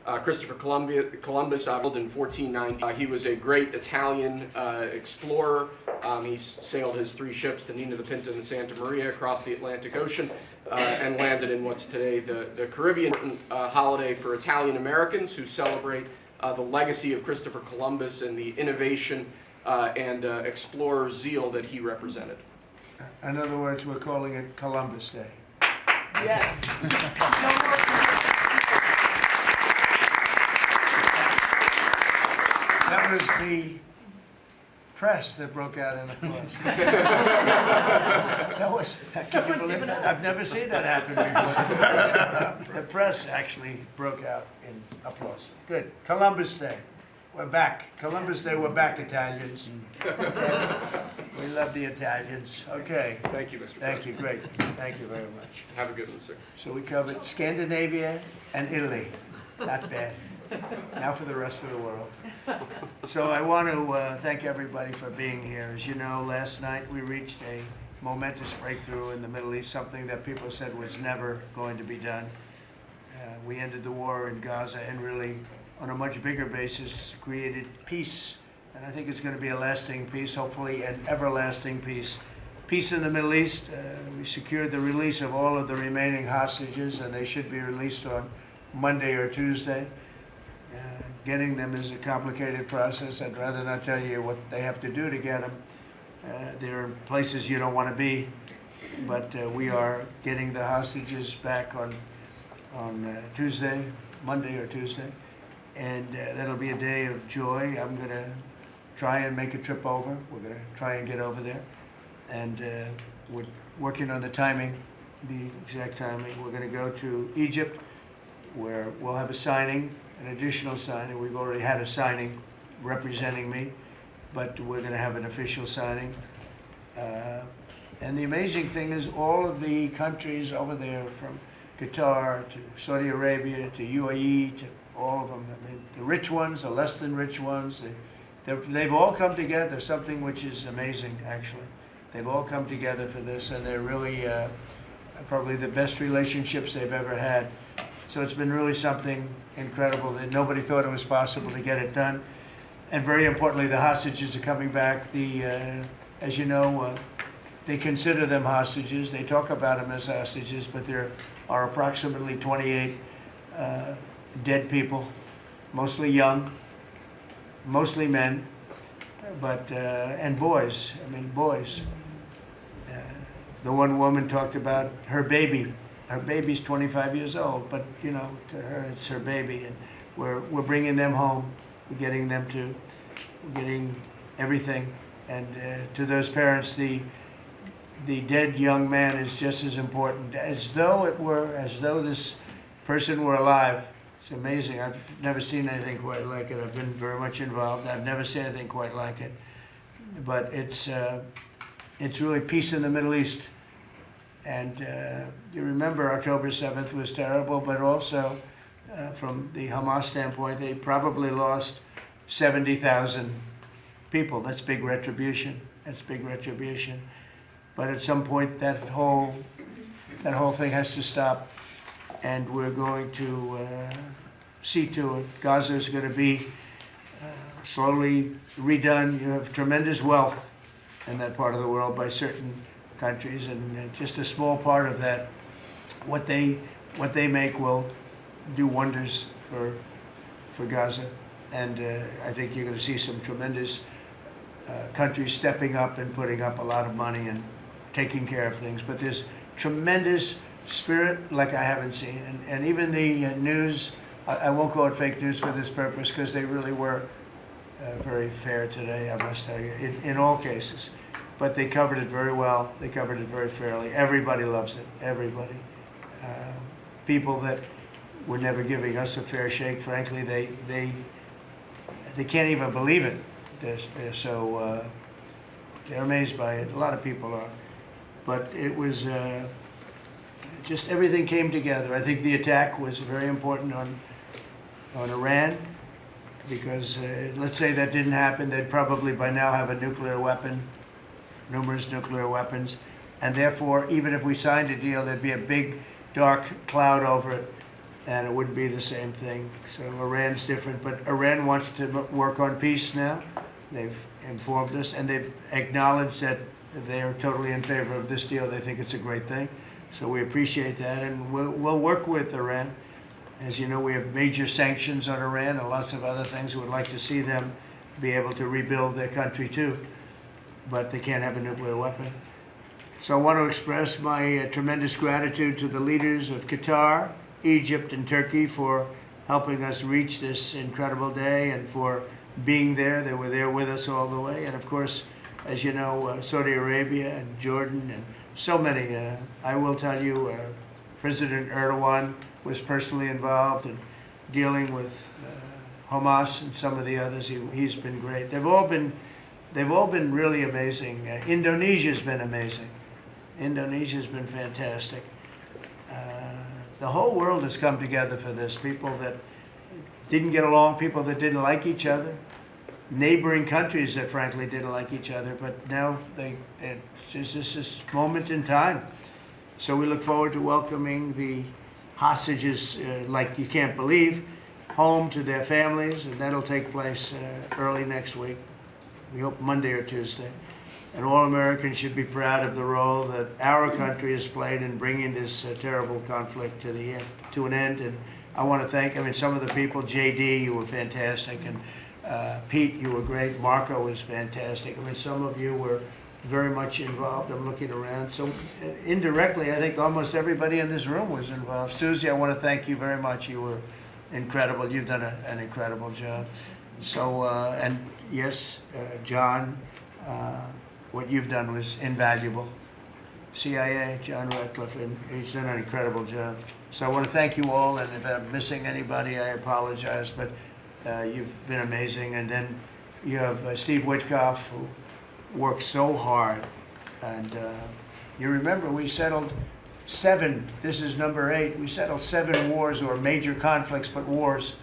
Christopher Columbus built in 1490. He was a great Italian explorer. He sailed his 3 ships, the Nina, the Pinta, and the Santa Maria, across the Atlantic Ocean and landed in what's today the Caribbean. Holiday for Italian Americans who celebrate the legacy of Christopher Columbus and the innovation and explorer zeal that he represented. In other words, we're calling it Columbus Day. Yes. That was the press that broke out in applause. Can you believe that? I've never seen that happen before. The press actually broke out in applause. Good. Columbus Day. We're back. Columbus Day, we're back, Italians. We love the Italians. Okay. Thank you, Mr. Thank you. Great. Thank you very much. Have a good one, sir. So we covered Scandinavia and Italy. Not bad. Now for the rest of the world. So I want to thank everybody for being here. As you know, last night we reached a momentous breakthrough in the Middle East, something that people said was never going to be done. We ended the war in Gaza and really, on a much bigger basis, created peace. And I think it's going to be a lasting peace, hopefully an everlasting peace. Peace in the Middle East. We secured the release of all of the remaining hostages, and they should be released on Monday or Tuesday. Getting them is a complicated process. I'd rather not tell you what they have to do to get them. There are places you don't want to be, but we are getting the hostages back on Tuesday, Monday or Tuesday, and that'll be a day of joy. I'm going to try and make a trip over. We're going to try and get over there, and we're working on the timing, the exact timing. We're going to go to Egypt, where we'll have a signing, an additional signing. We've already had a signing representing me, but we're going to have an official signing. And the amazing thing is all of the countries over there, from Qatar to Saudi Arabia to UAE to all of them, I mean, the rich ones, the less than rich ones, they've all come together, something which is amazing, actually. They've all come together for this, and they're really probably the best relationships they've ever had. So it's been really something incredible that nobody thought it was possible to get it done. And very importantly, the hostages are coming back. As you know, they consider them hostages. They talk about them as hostages, but there are approximately 28 dead people, mostly young, mostly men, but and boys. I mean, boys. The one woman talked about her baby. Her baby's 25 years old, but you know, to her it's her baby, and we're bringing them home. We're getting everything, and to those parents, the dead young man is just as important, as though this person were alive. It's amazing. I've never seen anything quite like it. I've been very much involved. I've never seen anything quite like it. But it's really peace in the Middle East. And you remember October 7th was terrible, but also from the Hamas standpoint, they probably lost 70,000 people. That's big retribution. That's big retribution. But at some point, that whole thing has to stop, and we're going to see to it. Gaza is going to be slowly redone. You have tremendous wealth in that part of the world by certain countries, and just a small part of that, what they make will do wonders for Gaza. And I think you're going to see some tremendous countries stepping up and putting up a lot of money and taking care of things. But there's tremendous spirit like I haven't seen. And even the news, I won't call it fake news for this purpose, because they really were very fair today, I must tell you, in all cases. But they covered it very well. They covered it very fairly. Everybody loves it. Everybody. People that were never giving us a fair shake, frankly, they can't even believe it. They're so they're amazed by it. A lot of people are. But it was just everything came together. I think the attack was very important on Iran, because let's say that didn't happen, they'd probably by now have a nuclear weapon. Numerous nuclear weapons, and therefore, even if we signed a deal, there'd be a big dark cloud over it, and it wouldn't be the same thing. So Iran's different, but Iran wants to work on peace now. They've informed us, and they've acknowledged that they are totally in favor of this deal. They think it's a great thing. So we appreciate that, and we'll work with Iran. As you know, we have major sanctions on Iran and lots of other things. We would like to see them be able to rebuild their country too, but they can't have a nuclear weapon. So I want to express my tremendous gratitude to the leaders of Qatar, Egypt, and Turkey for helping us reach this incredible day and for being there. They were there with us all the way. And of course, as you know, Saudi Arabia and Jordan and so many. I will tell you, President Erdogan was personally involved in dealing with Hamas and some of the others. He's been great. They've all been really amazing. Indonesia's been amazing. Indonesia's been fantastic. The whole world has come together for this. People that didn't get along, people that didn't like each other, neighboring countries that frankly didn't like each other, but now it's just this moment in time. So we look forward to welcoming the hostages like you can't believe home to their families, and that'll take place early next week. We hope Monday or Tuesday. And all Americans should be proud of the role that our country has played in bringing this terrible conflict to an end. And I want to thank, some of the people, JD, you were fantastic, and Pete, you were great. Marco was fantastic. Some of you were very much involved. I'm looking around. So indirectly, I think almost everybody in this room was involved. Susie, I want to thank you very much. You were incredible. You've done an incredible job. So, and yes, John, what you've done was invaluable. CIA, John Ratcliffe, and he's done an incredible job. So I want to thank you all, and if I'm missing anybody, I apologize, but you've been amazing. And then you have Steve Witkoff, who worked so hard. And you remember we settled 7, this is number 8, we settled 7 wars, or major conflicts, but wars.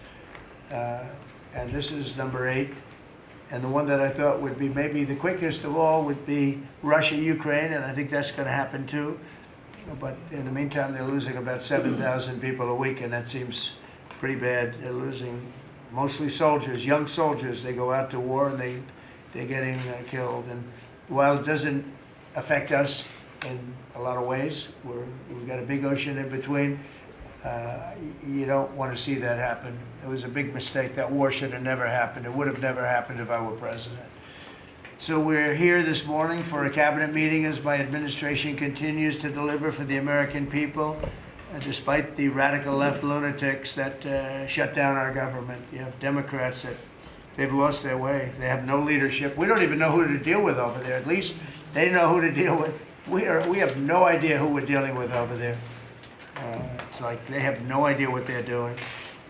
And this is number 8. And the one that I thought would be maybe the quickest of all would be Russia-Ukraine, and I think that's going to happen too. But in the meantime, they're losing about 7,000 people a week, and that seems pretty bad. They're losing mostly soldiers, young soldiers. They go out to war, and they're getting killed. And while it doesn't affect us in a lot of ways, we've got a big ocean in between, you don't want to see that happen. It was a big mistake. That war should have never happened. It would have never happened if I were president. So we're here this morning for a cabinet meeting as my administration continues to deliver for the American people, despite the radical left lunatics that shut down our government. You have Democrats that they've lost their way. They have no leadership. We don't even know who to deal with over there. At least they know who to deal with. We have no idea who we're dealing with over there. It's like they have no idea what they're doing.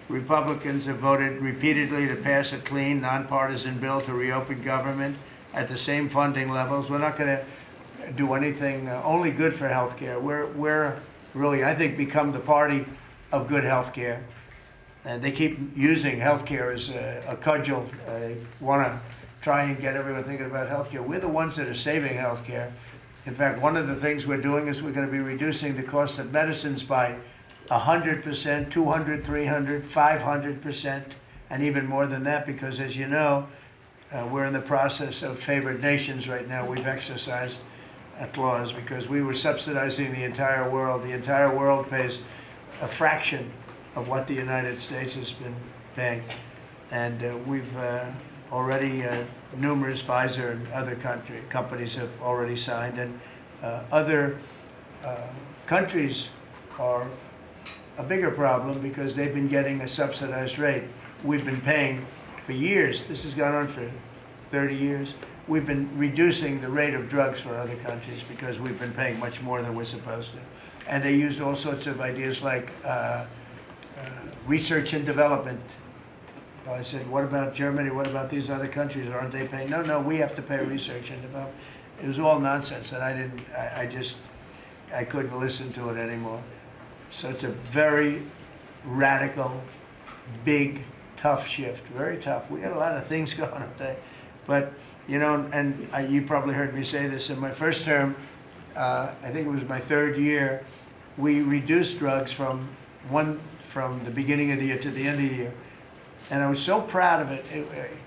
Republicans have voted repeatedly to pass a clean, nonpartisan bill to reopen government at the same funding levels. We're not going to do anything only good for health care. We're really, I think, become the party of good health care. And they keep using health care as a cudgel. They want to try and get everyone thinking about health care. We're the ones that are saving health care. In fact, one of the things we're doing is we're going to be reducing the cost of medicines by 100%, 200, 300, 500%, and even more than that, because as you know, we're in the process of favored nations right now. We've exercised a clause because we were subsidizing the entire world. The entire world pays a fraction of what the United States has been paying. And we've already, numerous Pfizer and other companies have already signed, and other countries are a bigger problem because they've been getting a subsidized rate. We've been paying for years. This has gone on for 30 years. We've been reducing the rate of drugs for other countries because we've been paying much more than we're supposed to. And they used all sorts of ideas like research and development. I said, what about Germany? What about these other countries? Aren't they paying? No, we have to pay research and development. It was all nonsense, and I couldn't listen to it anymore. So it's a very radical, big, tough shift, very tough. We got a lot of things going on today. But, you know, and you probably heard me say this in my first term, I think it was my 3rd year, we reduced drugs from from the beginning of the year to the end of the year. And I was so proud of it.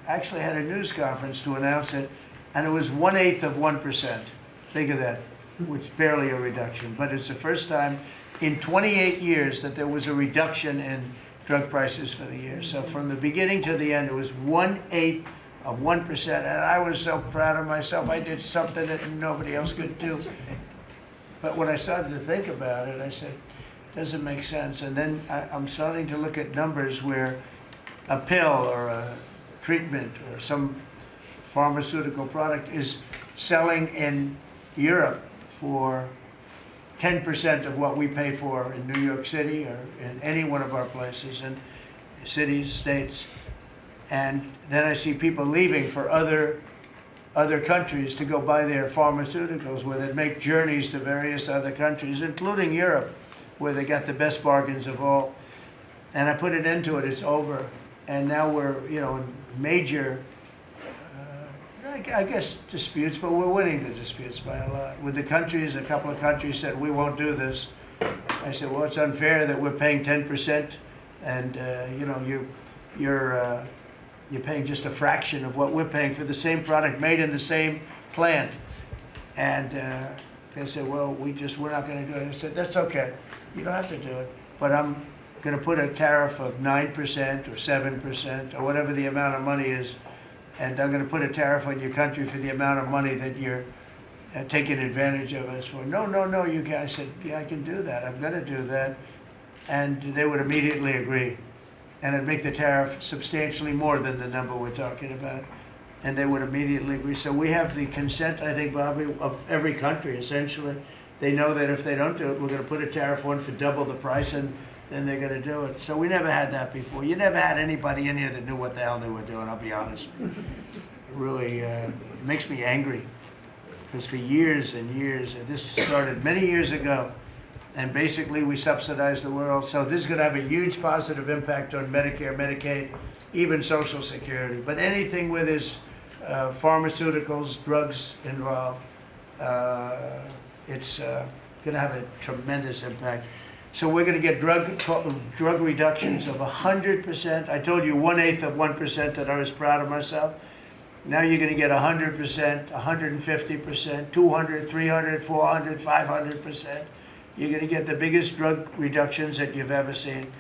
I actually had a news conference to announce it, and it was 1/8 of 1%. Think of that, which is barely a reduction. But it's the first time in 28 years that there was a reduction in drug prices for the year. So from the beginning to the end, it was 1/8 of 1%. And I was so proud of myself. I did something that nobody else could do. But when I started to think about it, I said, doesn't make sense. And then I'm starting to look at numbers where a pill or a treatment or some pharmaceutical product is selling in Europe for 10% of what we pay for in New York City or in any one of our places and cities, states. And then I see people leaving for other countries to go buy their pharmaceuticals, where they make journeys to various other countries, including Europe, where they got the best bargains of all. And I put an end to it. It's over. And now we're, in major, I guess, disputes, but we're winning the disputes by a lot. With the countries, a couple of countries said, we won't do this. I said, well, it's unfair that we're paying 10%, and, you're paying just a fraction of what we're paying for the same product made in the same plant. And they said, well, we're not going to do it. I said, that's okay. You don't have to do it. But I'm going to put a tariff of 9% or 7% or whatever the amount of money is, and I'm going to put a tariff on your country for the amount of money that you're taking advantage of us for. No, you can't. I said, yeah, I can do that. I'm going to do that. And they would immediately agree. And it'd make the tariff substantially more than the number we're talking about. And they would immediately agree. So we have the consent, I think, Bobby, of every country, essentially. They know that if they don't do it, we're going to put a tariff on for double the price, and then they're going to do it. So we never had that before. You never had anybody in here that knew what the hell they were doing, I'll be honest. It really it makes me angry. Because for years and years, and this started many years ago, and basically we subsidize the world. So this is going to have a huge positive impact on Medicare, Medicaid, even Social Security. But anything where there's pharmaceuticals, drugs involved, it's going to have a tremendous impact. So we're going to get drug reductions of 100%. I told you 1/8 of 1% that I was proud of myself. Now you're going to get 100%, 150%, 200, 300, 400, 500%. You're going to get the biggest drug reductions that you've ever seen.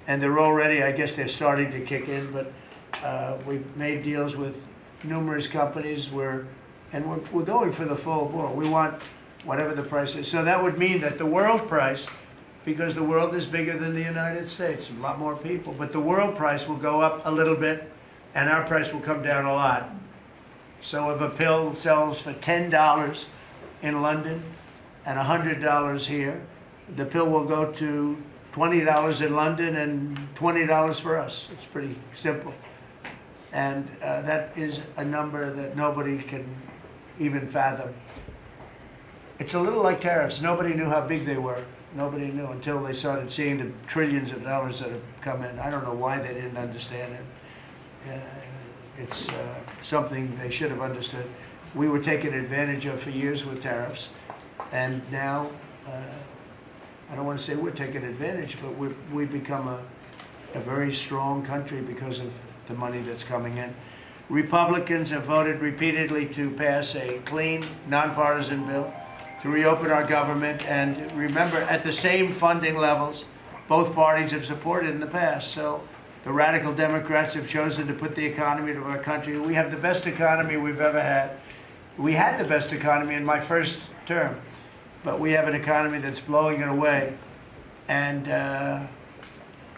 And they're already, I guess they're starting to kick in, but we've made deals with numerous companies and we're going for the full board. We want whatever the price is. So that would mean that the world price, because the world is bigger than the United States, a lot more people, but the world price will go up a little bit and our price will come down a lot. So if a pill sells for $10 in London and $100 here, the pill will go to $20 in London and $20 for us. It's pretty simple. And that is a number that nobody can even fathom. It's a little like tariffs. Nobody knew how big they were. Nobody knew until they started seeing the trillions of dollars that have come in. I don't know why they didn't understand it. It's something they should have understood. We were taken advantage of for years with tariffs. And now, I don't want to say we're taking advantage, but we've become a very strong country because of the money that's coming in. Republicans have voted repeatedly to pass a clean, nonpartisan bill to reopen our government. And remember, at the same funding levels, both parties have supported in the past. So the radical Democrats have chosen to put the economy of our country. We have the best economy we've ever had. We had the best economy in my first term, but we have an economy that's blowing it away. And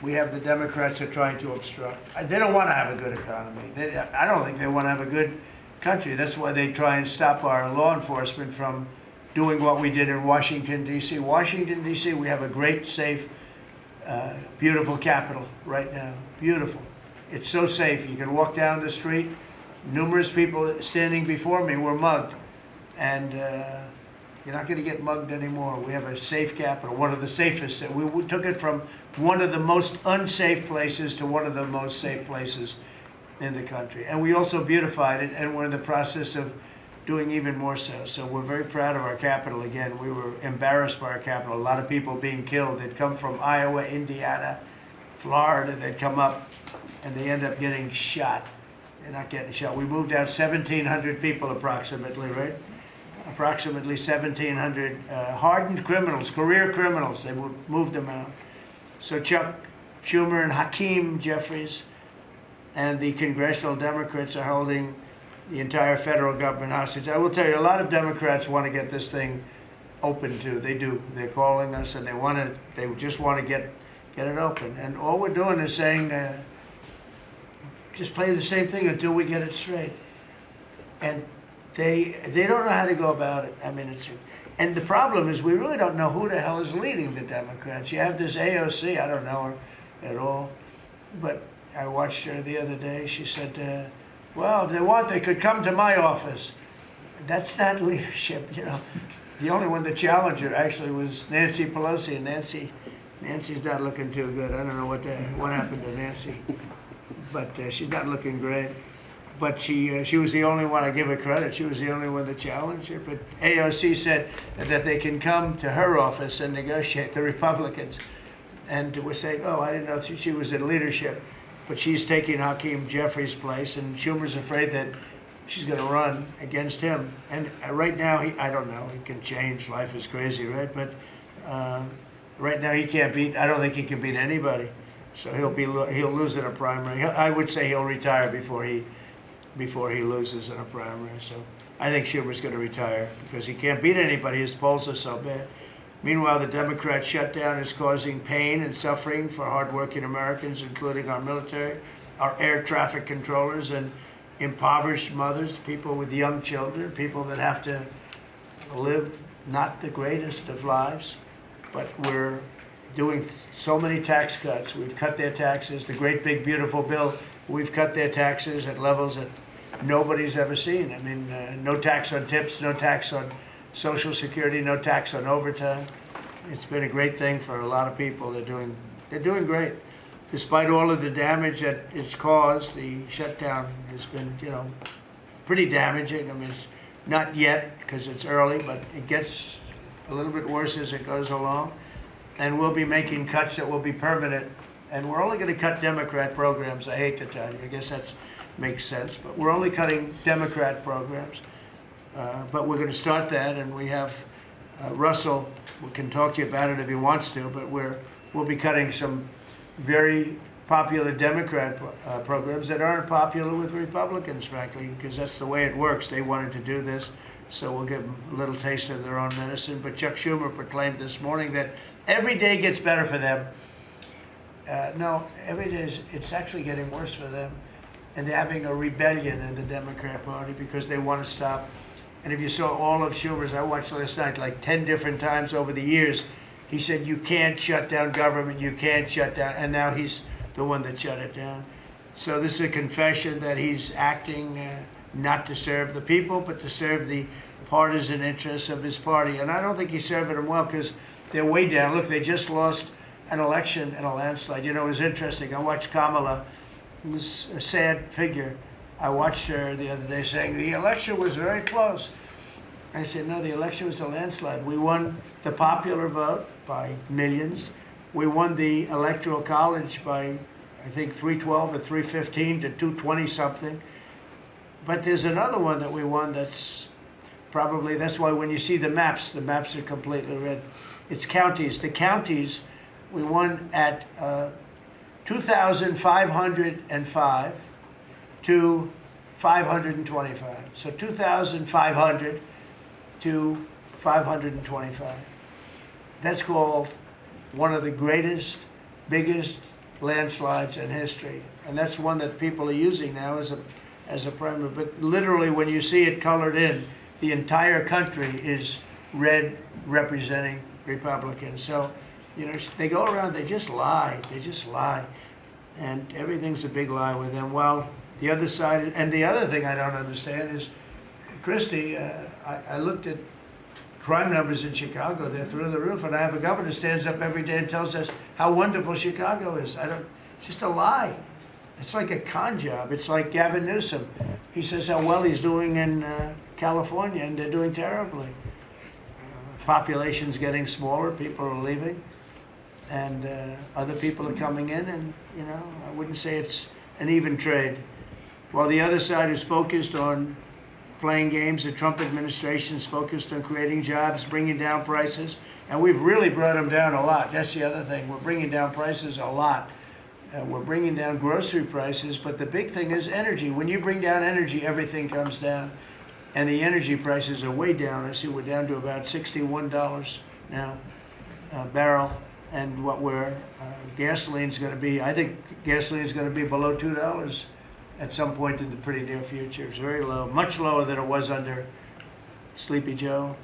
we have the Democrats that are trying to obstruct. They don't want to have a good economy. I don't think they want to have a good country. That's why they try and stop our law enforcement from doing what we did in Washington, D.C. Washington, D.C., we have a great, safe, beautiful capital right now. Beautiful. It's so safe. You can walk down the street. Numerous people standing before me were mugged. And you're not going to get mugged anymore. We have a safe capital, one of the safest. We took it from one of the most unsafe places to one of the most safe places in the country. And we also beautified it, and we're in the process of doing even more so. So we're very proud of our capital. Again, we were embarrassed by our capital. A lot of people being killed. They'd come from Iowa, Indiana, Florida, they'd come up and they end up getting shot. They're not getting shot. We moved out 1,700 people approximately, right? Approximately 1,700 hardened criminals, career criminals. They moved them out. So Chuck Schumer and Hakeem Jeffries and the congressional Democrats are holding the entire federal government hostage. I will tell you, a lot of Democrats want to get this thing open too. They do. They're calling us and they just want to get it open. And all we're doing is saying, just play the same thing until we get it straight. And they don't know how to go about it. I mean, and the problem is we really don't know who the hell is leading the Democrats. You have this AOC, I don't know her at all, but I watched her the other day. She said, well, if they want, they could come to my office. That's not leadership, you know. The only one that challenged her actually was Nancy Pelosi, and Nancy's not looking too good. I don't know what happened to Nancy, but she's not looking great. But she was the only one, I give her credit, she was the only one that challenged her. But AOC said that they can come to her office and negotiate, the Republicans. And we're saying, oh, I didn't know she was in leadership. But she's taking Hakeem Jeffries' place, and Schumer's afraid that she's going to run against him. And right now, I don't know, he can change, life is crazy, right? But right now he can't beat, I don't think he can beat anybody. So he'll lose in a primary. I would say he'll retire before he loses in a primary. So I think Schumer's going to retire because he can't beat anybody. His polls are so bad. Meanwhile, the Democrat shutdown is causing pain and suffering for hardworking Americans, including our military, our air traffic controllers, and impoverished mothers, people with young children, people that have to live not the greatest of lives. But we're doing so many tax cuts. We've cut their taxes. The great big beautiful bill, we've cut their taxes at levels that nobody's ever seen. I mean, no tax on tips, no tax on Social Security, no tax on overtime. It's been a great thing for a lot of people. They're doing great. Despite all of the damage that it's caused, the shutdown has been, you know, pretty damaging. I mean, it's not yet because it's early, but it gets a little bit worse as it goes along. And we'll be making cuts that will be permanent. And we're only going to cut Democrat programs. I hate to tell you. I guess that makes sense. But we're only cutting Democrat programs. But we're going to start that. And we have Russell, we can talk to you about it if he wants to. But we'll be cutting some very popular Democrat programs that aren't popular with Republicans, frankly, because that's the way it works. They wanted to do this. So we'll give them a little taste of their own medicine. But Chuck Schumer proclaimed this morning that every day gets better for them. No, every day it's actually getting worse for them. And they're having a rebellion in the Democrat Party because they want to stop. And if you saw all of Schumer's, I watched last night like 10 different times over the years, he said, you can't shut down government, you can't shut down. And now he's the one that shut it down. So this is a confession that he's acting not to serve the people, but to serve the partisan interests of his party. And I don't think he's serving them well because they're way down. Look, they just lost an election in a landslide. You know, it was interesting. I watched Kamala. It was a sad figure. I watched her the other day saying the election was very close. I said, no, the election was a landslide. We won the popular vote by millions. We won the Electoral College by, I think, 312 or 315 to 220 something. But there's another one that we won that's why when you see the maps are completely red. It's counties. The counties, we won at 2,505 to 525. So 2,500 to 525. That's called one of the greatest, biggest landslides in history. And that's one that people are using now as a primary. But literally, when you see it colored in, the entire country is red representing Republicans. So, you know, they go around, they just lie. They just lie. And everything's a big lie with them. Well, the other side, and the other thing I don't understand is, Christie, I looked at crime numbers in Chicago. They're through the roof. And I have a governor who stands up every day and tells us how wonderful Chicago is. It's just a lie. It's like a con job. It's like Gavin Newsom. He says how well he's doing in California, and they're doing terribly. Population's getting smaller. People are leaving. and other people are coming in, and you know, I wouldn't say it's an even trade. While the other side is focused on playing games, the Trump administration is focused on creating jobs, bringing down prices, and we've really brought them down a lot. That's the other thing. We're bringing down prices a lot. We're bringing down grocery prices, but the big thing is energy. When you bring down energy, everything comes down, and the energy prices are way down. I see we're down to about $61 now a barrel, and what gasoline's going to be, I think gasoline's going to be below $2 at some point in the pretty near future. It's very low, much lower than it was under Sleepy Joe.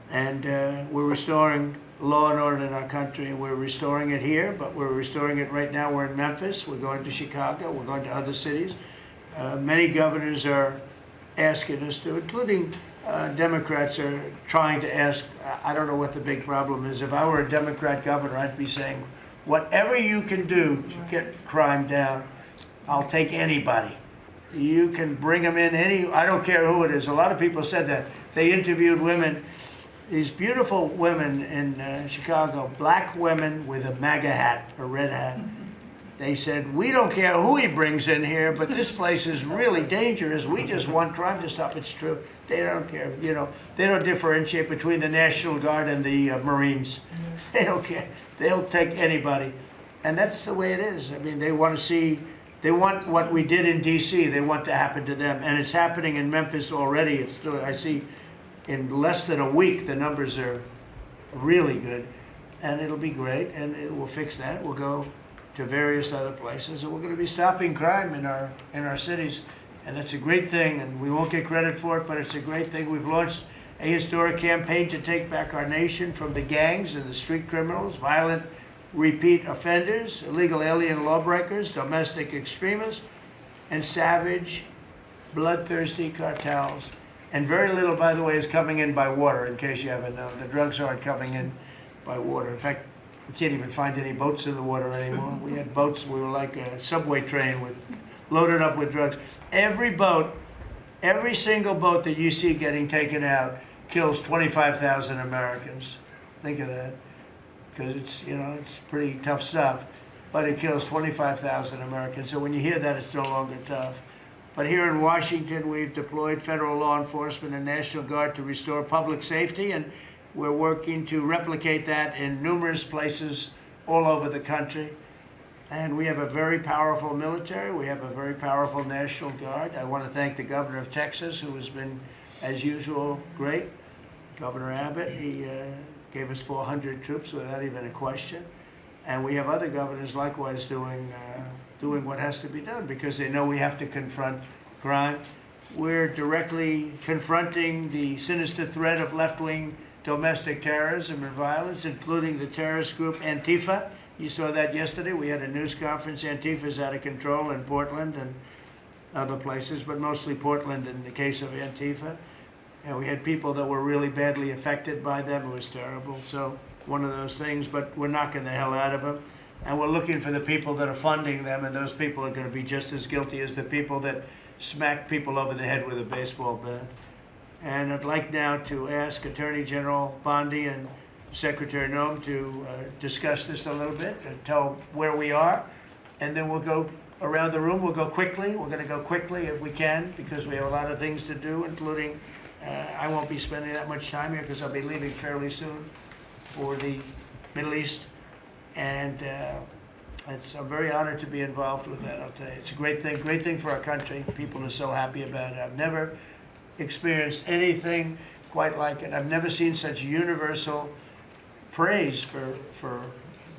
And we're restoring law and order in our country. We're restoring it here, but we're restoring it right now. We're in Memphis. We're going to Chicago. We're going to other cities. Many governors are asking us to, including Democrats are trying to ask. I don't know what the big problem is. If I were a Democrat governor, I'd be saying, whatever you can do to get crime down, I'll take anybody. You can bring them in I don't care who it is. A lot of people said that. They interviewed women, these beautiful women in Chicago, black women with a MAGA hat, a red hat. They said, we don't care who he brings in here, but this place is really dangerous. We just want crime to stop. It's true. They don't care. You know, they don't differentiate between the National Guard and the Marines. They don't care. They'll take anybody. And that's the way it is. I mean, they want what we did in D.C., they want to happen to them. And it's happening in Memphis already. I see in less than a week, the numbers are really good. And it'll be great, and we'll fix that. We'll go to various other places, and we're going to be stopping crime in our cities. And that's a great thing, and we won't get credit for it, but it's a great thing. We've launched a historic campaign to take back our nation from the gangs and the street criminals, violent repeat offenders, illegal alien lawbreakers, domestic extremists, and savage, bloodthirsty cartels. And very little, by the way, is coming in by water, in case you haven't known. The drugs aren't coming in by water. In fact, we can't even find any boats in the water anymore. We had boats, we were like a subway train loaded up with drugs. Every boat, every single boat that you see getting taken out kills 25,000 Americans. Think of that. Because it's, you know, it's pretty tough stuff. But it kills 25,000 Americans. So when you hear that, it's no longer tough. But here in Washington, we've deployed federal law enforcement and National Guard to restore public safety, and we're working to replicate that in numerous places all over the country. And we have a very powerful military. We have a very powerful National Guard. I want to thank the governor of Texas, who has been, as usual, great. Governor Abbott, he gave us 400 troops without even a question. And we have other governors likewise doing what has to be done, because they know we have to confront crime. We're directly confronting the sinister threat of left-wing domestic terrorism and violence, including the terrorist group Antifa. You saw that yesterday. We had a news conference. Antifa's out of control in Portland and other places, but mostly Portland in the case of Antifa. And we had people that were really badly affected by them. It was terrible. So one of those things, but we're knocking the hell out of them. And we're looking for the people that are funding them, and those people are going to be just as guilty as the people that smack people over the head with a baseball bat. And I'd like now to ask Attorney General Bondi and Secretary Noem to discuss this a little bit and tell where we are. And then we'll go around the room. We'll go quickly. We're going to go quickly if we can, because we have a lot of things to do, including I won't be spending that much time here because I'll be leaving fairly soon for the Middle East. And I'm very honored to be involved with that, I'll tell you. It's a great thing for our country. People are so happy about it. I've never experienced anything quite like it. I've never seen such universal praise for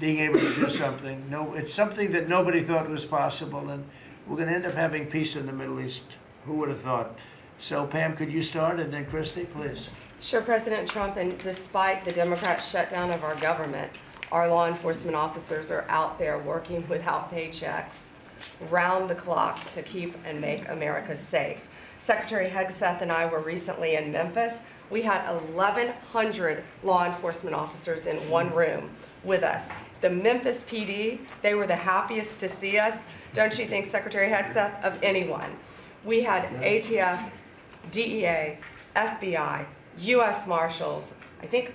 being able to do something. No, it's something that nobody thought was possible, and we're going to end up having peace in the Middle East. Who would have thought? So, Pam, could you start, and then Christy, please. Sure, President Trump, and despite the Democrat shutdown of our government, our law enforcement officers are out there working without paychecks, round the clock, to keep and make America safe. Secretary Hegseth and I were recently in Memphis. We had 1,100 law enforcement officers in one room with us. The Memphis PD, they were the happiest to see us, don't you think, Secretary Hegseth, of anyone. We had ATF, DEA, FBI, U.S. Marshals,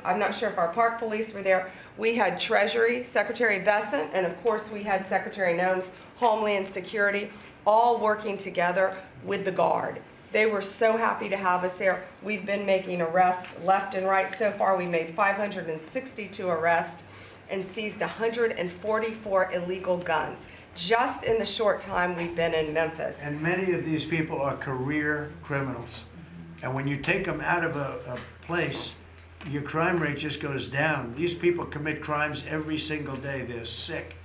I'm not sure if our park police were there. We had Treasury, Secretary Bessent, and of course we had Secretary Nones, Homeland Security, all working together with the Guard. They were so happy to have us there. We've been making arrests left and right. So far, we made 562 arrests and seized 144 illegal guns, just in the short time we've been in Memphis. And many of these people are career criminals. And when you take them out of a place, your crime rate just goes down. These people commit crimes every single day. They're sick.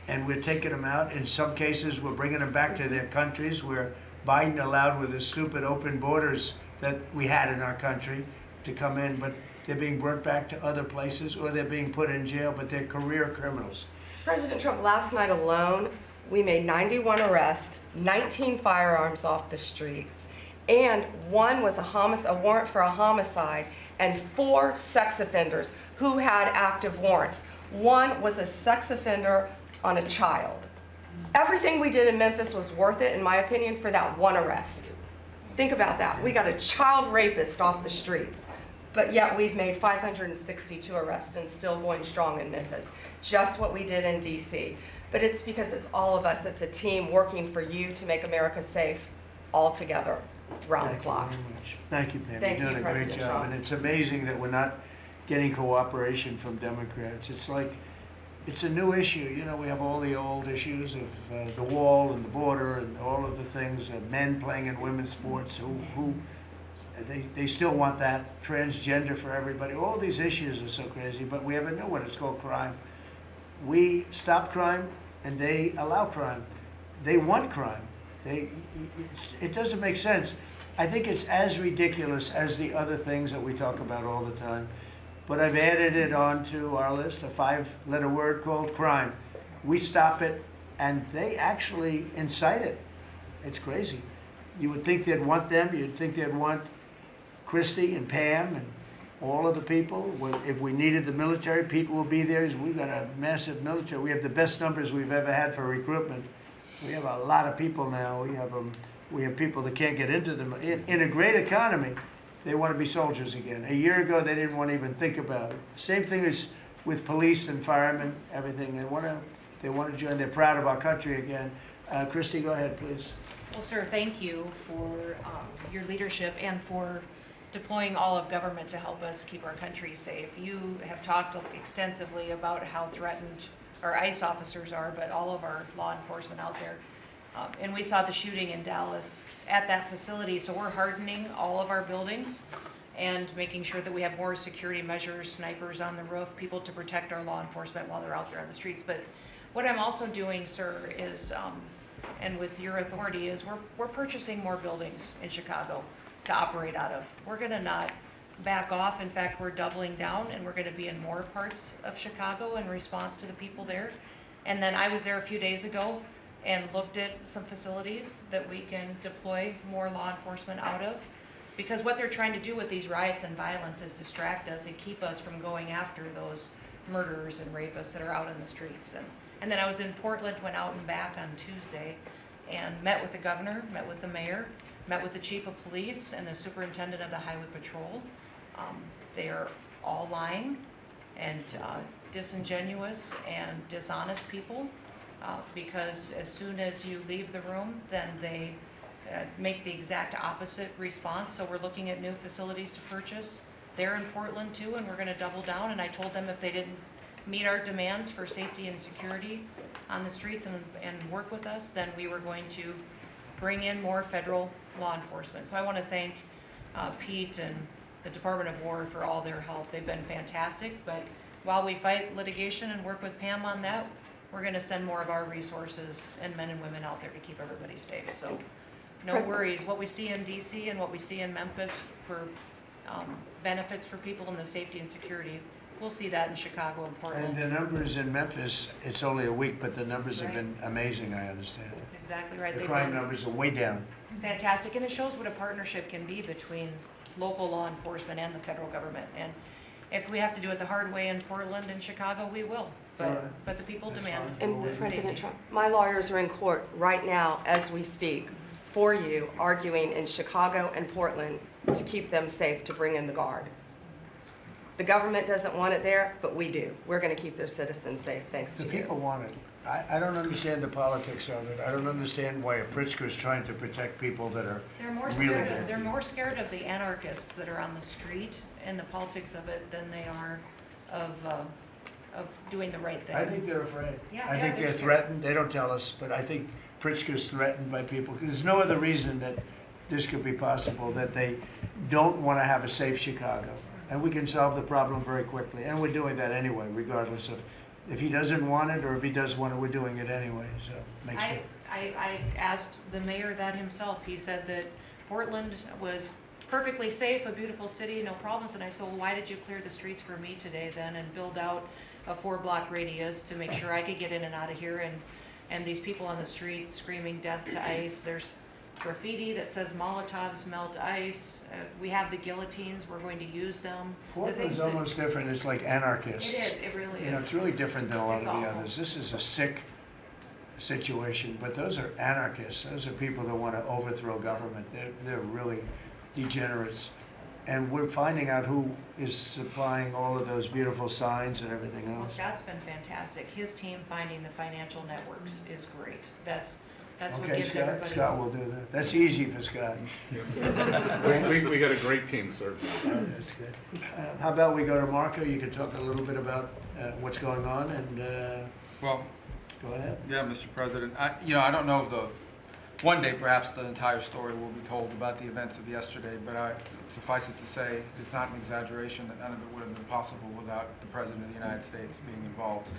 And we're taking them out. In some cases, we're bringing them back to their countries where Biden allowed, with the stupid open borders that we had in our country, to come in. But they're being brought back to other places, or they're being put in jail, but they're career criminals. President Trump, last night alone, we made 91 arrests, 19 firearms off the streets, and one was a warrant for a homicide, and 4 sex offenders who had active warrants. One was a sex offender on a child. Everything we did in Memphis was worth it, in my opinion, for that one arrest. Think about that. We got a child rapist off the streets, but yet we've made 562 arrests and still going strong in Memphis. Just what we did in DC. But it's because it's all of us. It's a team working for you to make America safe, all together, round the clock. Thank you very much. Thank you, Pam. Thank You're doing you, a great President job. Trump. And it's amazing that we're not getting cooperation from Democrats. It's like, it's a new issue. You know, we have all the old issues of the wall and the border and all of the things, men playing in women's sports who they still want that, transgender for everybody. All these issues are so crazy, but we have a new one. It's called crime. We stop crime and they allow crime. They want crime. It doesn't make sense. I think it's as ridiculous as the other things that we talk about all the time. But I've added it onto our list, a 5-letter word called crime. We stop it, and they actually incite it. It's crazy. You would think they'd want them. You'd think they'd want Christy and Pam and all of the people. If we needed the military, Pete will be there. We've got a massive military. We have the best numbers we've ever had for recruitment. We have a lot of people now. We have people that can't get into them. In a great economy, they want to be soldiers again. A year ago, they didn't want to even think about it. Same thing as with police and firemen, everything. They want to join. They're proud of our country again. Christy, go ahead, please. Well, sir, thank you for your leadership and for deploying all of government to help us keep our country safe. You have talked extensively about how threatened our ICE officers are, but all of our law enforcement out there. And we saw the shooting in Dallas at that facility, so we're hardening all of our buildings and making sure that we have more security measures, snipers on the roof, people to protect our law enforcement while they're out there on the streets. But what I'm also doing, sir, is, and with your authority, is we're purchasing more buildings in Chicago to operate out of. We're gonna not back off. In fact, we're doubling down, and we're gonna be in more parts of Chicago in response to the people there. And then I was there a few days ago and looked at some facilities that we can deploy more law enforcement out of. Because what they're trying to do with these riots and violence is distract us and keep us from going after those murderers and rapists that are out in the streets. And then I was in Portland, went out and back on Tuesday, and met with the governor, met with the mayor, met with the chief of police and the superintendent of the highway patrol. They are all lying and disingenuous and dishonest people. Because as soon as you leave the room, then they make the exact opposite response. So we're looking at new facilities to purchase. They're in Portland too, and we're gonna double down. And I told them if they didn't meet our demands for safety and security on the streets and work with us, then we were going to bring in more federal law enforcement. So I wanna thank Pete and the Department of War for all their help. They've been fantastic, but while we fight litigation and work with Pam on that, we're gonna send more of our resources and men and women out there to keep everybody safe. So no worries. What we see in DC and what we see in Memphis for benefits for people in the safety and security, we'll see that in Chicago and Portland. And the numbers in Memphis, it's only a week, but the numbers have been amazing, I understand. That's exactly right. The crime numbers are way down. Fantastic, and it shows what a partnership can be between local law enforcement and the federal government. And if we have to do it the hard way in Portland and Chicago, we will. But the people demand And the President safety. Trump, my lawyers are in court right now as we speak for you, arguing in Chicago and Portland to keep them safe, to bring in the Guard. The government doesn't want it there, but we do. We're going to keep their citizens safe, thanks The to people you. want it. I don't understand the politics of it. I don't understand why Pritzker is trying to protect people that are They're more really scared bad. they're more scared of the anarchists that are on the street and the politics of it than they are of doing the right thing. I think they're afraid. Yeah, I yeah, think they're they're scared. threatened. They don't tell us, but I think Pritzker's threatened by people. There's no other reason that this could be possible, that they don't want to have a safe Chicago. And we can solve the problem very quickly. And we're doing that anyway, regardless of if he doesn't want it or if he does want it, we're doing it anyway. So make sure. I asked the mayor that himself. He said that Portland was perfectly safe, a beautiful city, no problems. And I said, well, why did you clear the streets for me today then and build out a 4-block radius to make sure I could get in and out of here? And these people on the street screaming death to ICE. There's graffiti that says Molotovs melt ice. We have the guillotines. We're going to use them. The Portland's things that- almost different. It's like anarchists. It is. It really You know, is. it's really different than a lot It's of the awful. others. This is a sick situation, but those are anarchists. Those are people that want to overthrow government. They're really degenerates. And we're finding out who is supplying all of those beautiful signs and everything Well, else. Scott's been fantastic. His team finding the financial networks is great. That's what Okay, gives Scott, everybody. Scott will do that. That's easy for Scott. We got a great team, sir. That's good. How about we go to Marco? You can talk a little bit about what's going on and Well, go ahead. yeah, Mr. President. I don't know if one day perhaps the entire story will be told about the events of yesterday, but suffice it to say, it's not an exaggeration that none of it would have been possible without the President of the United States being involved.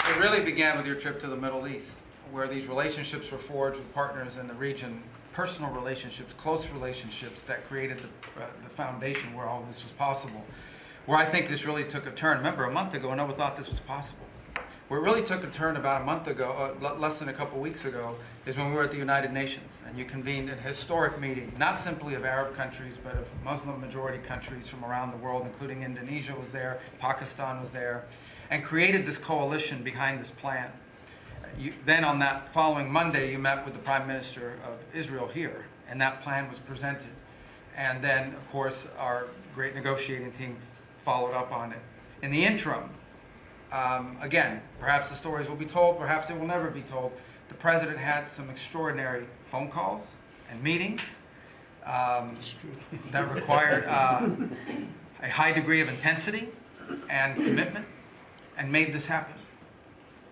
It really began with your trip to the Middle East, where these relationships were forged with partners in the region, personal relationships, close relationships that created the foundation where all this was possible. Where I think this really took a turn. Remember, a month ago, no one thought this was possible. Where it really took a turn about a month ago, less than a couple weeks ago, is when we were at the United Nations and you convened a historic meeting, not simply of Arab countries, but of Muslim majority countries from around the world, including Indonesia was there, Pakistan was there, and created this coalition behind this plan. Then on that following Monday, you met with the Prime Minister of Israel here, and that plan was presented. And then, of course, our great negotiating team followed up on it. In the interim, again, perhaps the stories will be told, perhaps they will never be told. The President had some extraordinary phone calls and meetings that required a high degree of intensity and commitment, and made this happen.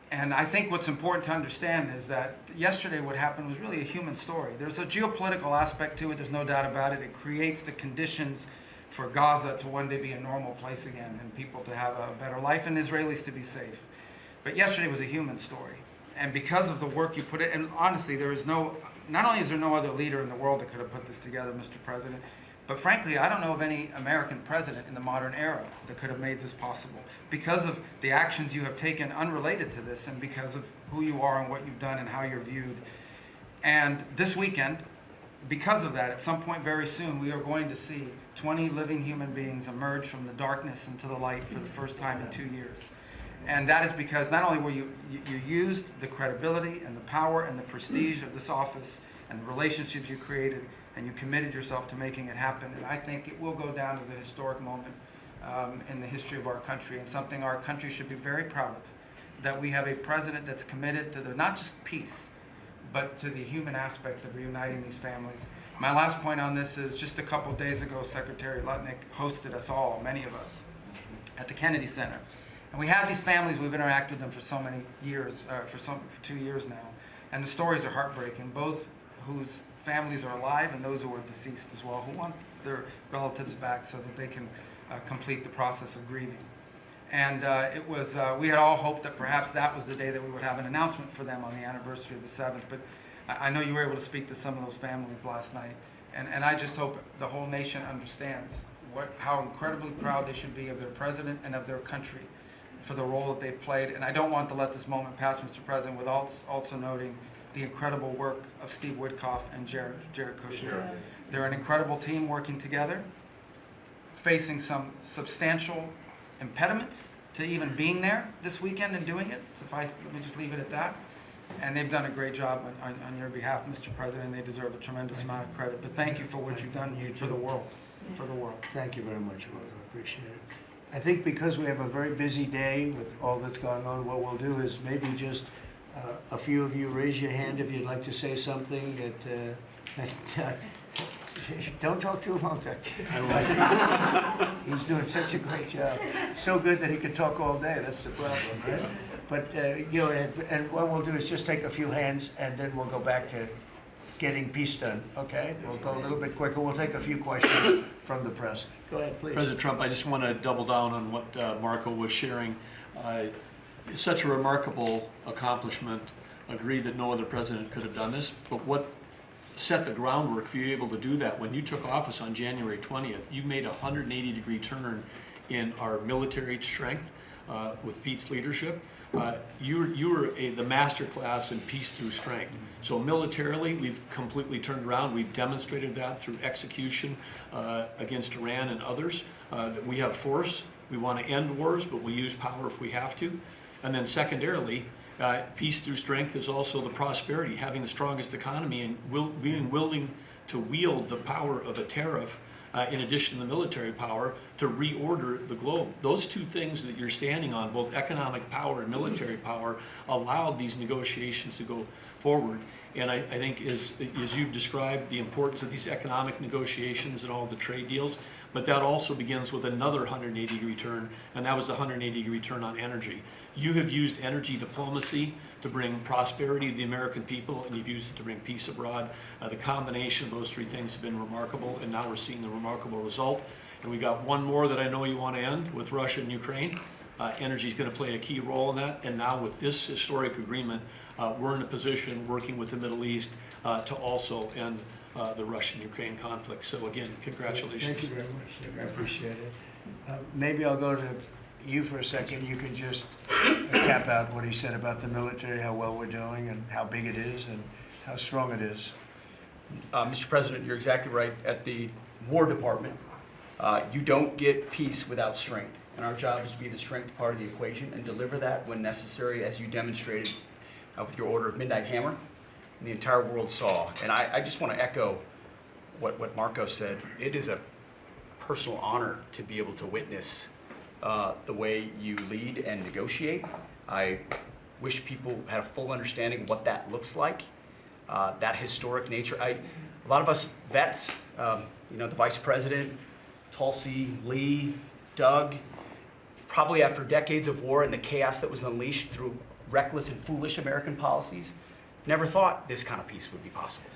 And I think what's important to understand is that yesterday what happened was really a human story. There's a geopolitical aspect to it, there's no doubt about it. It creates the conditions for Gaza to one day be a normal place again and people to have a better life and Israelis to be safe. But yesterday was a human story. And because of the work you put in, and honestly, not only is there no other leader in the world that could have put this together, Mr. President, but frankly, I don't know of any American president in the modern era that could have made this possible because of the actions you have taken unrelated to this and because of who you are and what you've done and how you're viewed. And this weekend, because of that, at some point very soon, we are going to see 20 living human beings emerge from the darkness into the light for the first time in 2 years. And that is because not only were you used the credibility and the power and the prestige of this office and the relationships you created, and you committed yourself to making it happen. And I think it will go down as a historic moment in the history of our country and something our country should be very proud of, that we have a president that's committed to not just peace, but to the human aspect of reuniting these families. My last point on this is just a couple days ago, Secretary Lutnick hosted us all, many of us, at the Kennedy Center. And we have these families, we've interacted with them for so many years, for 2 years now. And the stories are heartbreaking, both whose families are alive and those who are deceased as well, who want their relatives back so that they can complete the process of grieving. And we had all hoped that perhaps that was the day that we would have an announcement for them on the anniversary of the 7th, but I know you were able to speak to some of those families last night, and I just hope the whole nation understands how incredibly proud they should be of their president and of their country for the role that they've played. And I don't want to let this moment pass, Mr. President, without also noting the incredible work of Steve Witkoff and Jared Kushner. Yeah. They're an incredible team working together, facing some substantial impediments to even being there this weekend and doing it. Let me just leave it at that. And they've done a great job on your behalf, Mr. President. They deserve a tremendous amount of credit. But thank you for what you've done for the world. For the world. Thank you very much, Walter. I appreciate it. I think because we have a very busy day with all that's going on, what we'll do is maybe just a few of you raise your hand if you'd like to say something that don't talk too long, Doug. He's doing such a great job. So good that he could talk all day. That's the problem, right? But, and what we'll do is just take a few hands and then we'll go back to getting peace done, okay? We'll go a little bit quicker. We'll take a few questions from the press. Go ahead, please. President Trump, I just want to double down on what Marco was sharing. It's such a remarkable accomplishment. Agree that no other president could have done this, but what set the groundwork for you able to do that? When you took office on January 20th, you made a 180-degree turn in our military strength with Pete's leadership. You were the master class in peace through strength. So militarily, we've completely turned around. We've demonstrated that through execution against Iran and others, that we have force. We want to end wars, but we'll use power if we have to. And then secondarily, peace through strength is also the prosperity, having the strongest economy and being willing to wield the power of a tariff in addition to the military power to reorder the globe. Those two things that you're standing on, both economic power and military power, allowed these negotiations to go forward. And I think as you've described the importance of these economic negotiations and all the trade deals, but that also begins with another 180-degree turn, and that was the 180-degree turn on energy. You have used energy diplomacy to bring prosperity to the American people, and you've used it to bring peace abroad. The combination of those three things have been remarkable, and now we're seeing the remarkable result. And we got one more that I know you want to end with Russia and Ukraine. Energy is going to play a key role in that, and now with this historic agreement, we're in a position working with the Middle East to also end the Russian-Ukraine conflict. So again, congratulations. Thank you very much, Doug. I appreciate it. Maybe I'll go to you for a second. You can just cap out what he said about the military, how well we're doing, and how big it is, and how strong it is. Mr. President, you're exactly right. At the War Department, you don't get peace without strength. And our job is to be the strength part of the equation and deliver that when necessary, as you demonstrated with your Order of Midnight Hammer. And the entire world saw. And I just want to echo what Marco said. It is a personal honor to be able to witness the way you lead and negotiate. I wish people had a full understanding of what that looks like, that historic nature. A lot of us vets, the Vice President, Tulsi, Lee, Doug, probably after decades of war and the chaos that was unleashed through reckless and foolish American policies, never thought this kind of peace would be possible.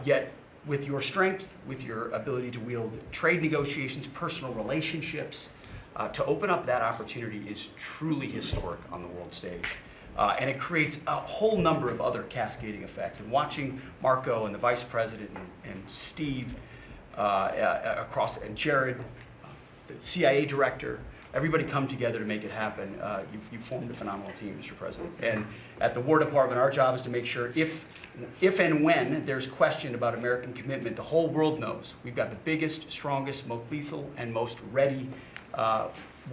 Yet, with your strength, with your ability to wield trade negotiations, personal relationships, to open up that opportunity is truly historic on the world stage. And it creates a whole number of other cascading effects. And watching Marco and the Vice President and Steve and Jared, the CIA director, everybody come together to make it happen. You've formed a phenomenal team, Mr. President. And at the War Department, our job is to make sure if and when there's question about American commitment, the whole world knows we've got the biggest, strongest, most lethal, and most ready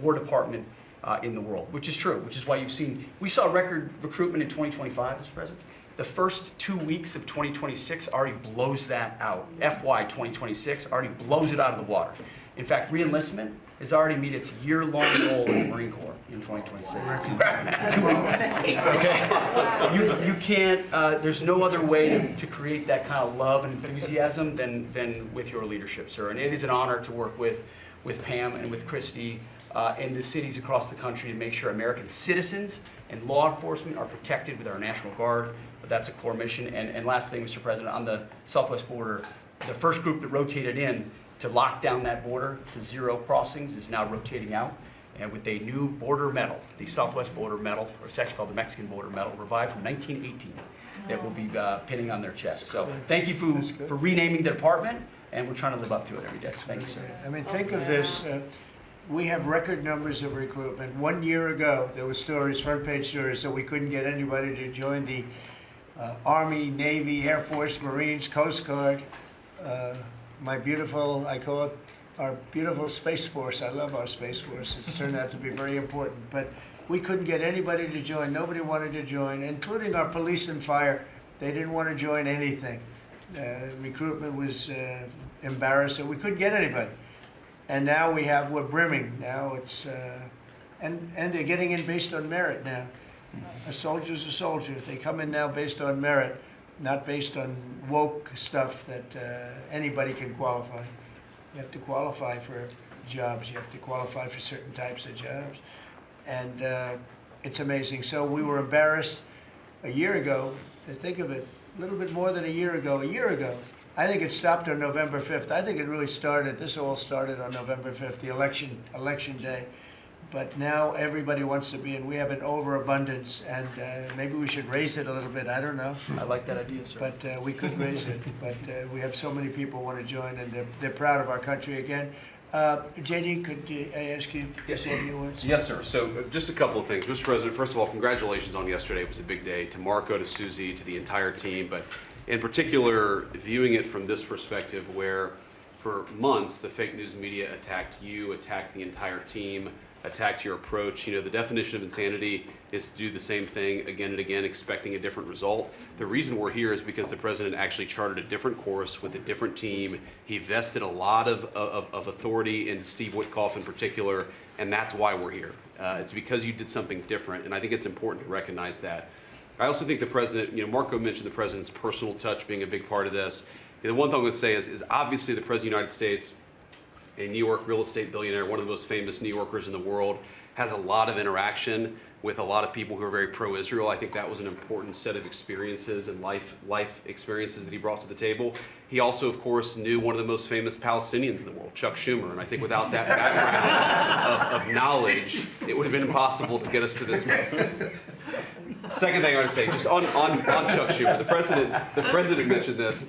War Department in the world, which is true, which is why we saw record recruitment in 2025, Mr. President. The first 2 weeks of 2026 already blows that out. FY 2026 already blows it out of the water. In fact, re-enlistment has already met its year-long goal in the Marine Corps in 2026. 2 weeks. Okay. You can't. There's no other way to create that kind of love and enthusiasm than with your leadership, sir. And it is an honor to work with Pam and with Christy and the cities across the country to make sure American citizens and law enforcement are protected with our National Guard. But that's a core mission. And last thing, Mr. President, on the southwest border, the first group that rotated in to lock down that border to 0 crossings is now rotating out, and with a new border medal, the Southwest Border Medal, or it's actually called the Mexican Border Medal, revived from 1918, that will be pinning on their chest. So thank you for renaming the department, and we're trying to live up to it every day. Thank you, sir. I mean, think of this. We have record numbers of recruitment. 1 year ago, there were stories, front-page stories, that we couldn't get anybody to join the Army, Navy, Air Force, Marines, Coast Guard. My beautiful, I call it our beautiful Space Force. I love our Space Force. It's turned out to be very important. But we couldn't get anybody to join. Nobody wanted to join, including our police and fire. They didn't want to join anything. Recruitment was embarrassing. We couldn't get anybody. And now we're brimming. Now it's, and they're getting in based on merit now. A soldier's a soldier. They come in now based on merit, not based on woke stuff that anybody can qualify. You have to qualify for jobs. You have to qualify for certain types of jobs. And it's amazing. So we were embarrassed a year ago. Think of it, a little bit more than a year ago. A year ago, I think it stopped on November 5th. I think it really started, this all started on November 5th, the election day. But now everybody wants to be, and we have an overabundance, and maybe we should raise it a little bit. I don't know. I like that idea, sir. But we could raise it. But we have so many people want to join, and they're proud of our country again. JD, could I ask you to say a few words? Yes, sir. So just a couple of things. Mr. President, first of all, congratulations on yesterday. It was a big day. To Marco, to Susie, to the entire team. But in particular, viewing it from this perspective where for months the fake news media attacked you, attacked the entire team, attacked your approach. You know, the definition of insanity is to do the same thing again and again, expecting a different result. The reason we're here is because the president actually charted a different course with a different team. He vested a lot of authority in Steve Witkoff in particular, and that's why we're here. It's because you did something different, and I think it's important to recognize that. I also think the president, you know, Marco mentioned the president's personal touch being a big part of this. The one thing I would say is obviously the president of the United States, a New York real estate billionaire, one of the most famous New Yorkers in the world, has a lot of interaction with a lot of people who are very pro-Israel. I think that was an important set of experiences and life experiences that he brought to the table. He also, of course, knew one of the most famous Palestinians in the world, Chuck Schumer, and I think without that background of knowledge, it would have been impossible to get us to this point. Second thing I want to say, just on Chuck Schumer, the president mentioned this,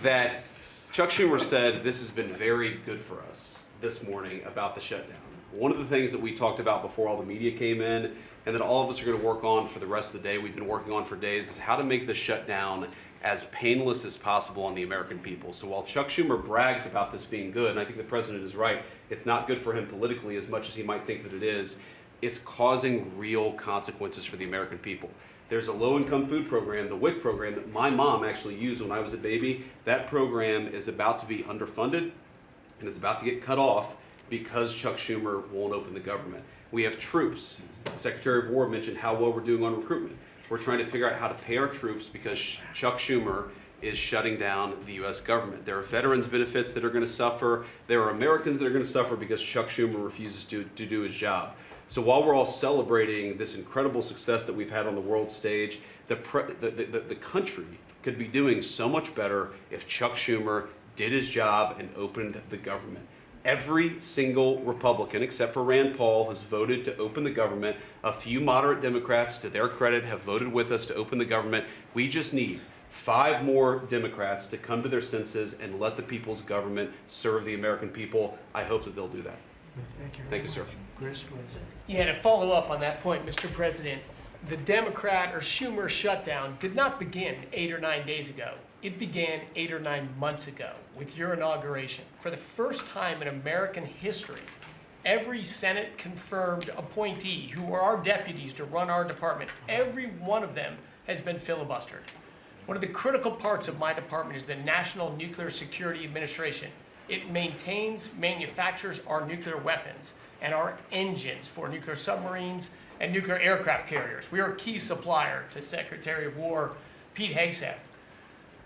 that Chuck Schumer said this has been very good for us this morning about the shutdown. One of the things that we talked about before all the media came in, and that all of us are going to work on for the rest of the day, we've been working on for days, is how to make the shutdown as painless as possible on the American people. So while Chuck Schumer brags about this being good, and I think the president is right, it's not good for him politically as much as he might think that it is, it's causing real consequences for the American people. There's a low-income food program, the WIC program, that my mom actually used when I was a baby. That program is about to be underfunded, and it's about to get cut off because Chuck Schumer won't open the government. We have troops. The Secretary of War mentioned how well we're doing on recruitment. We're trying to figure out how to pay our troops because Chuck Schumer is shutting down the U.S. government. There are veterans benefits that are going to suffer. There are Americans that are going to suffer because Chuck Schumer refuses to do his job. So while we're all celebrating this incredible success that we've had on the world stage, the country could be doing so much better if Chuck Schumer did his job and opened the government. Every single Republican, except for Rand Paul, has voted to open the government. A few moderate Democrats, to their credit, have voted with us to open the government. We just need 5 more Democrats to come to their senses and let the people's government serve the American people. I hope that they'll do that. Thank you, sir. Chris, please. Yeah, to follow up on that point, Mr. President, the Democrat or Schumer shutdown did not begin 8 or 9 days ago. It began 8 or 9 months ago with your inauguration. For the first time in American history, every Senate confirmed appointee who are our deputies to run our department, every one of them has been filibustered. One of the critical parts of my department is the National Nuclear Security Administration. It maintains, manufactures our nuclear weapons and our engines for nuclear submarines and nuclear aircraft carriers. We are a key supplier to Secretary of War Pete Hegseth.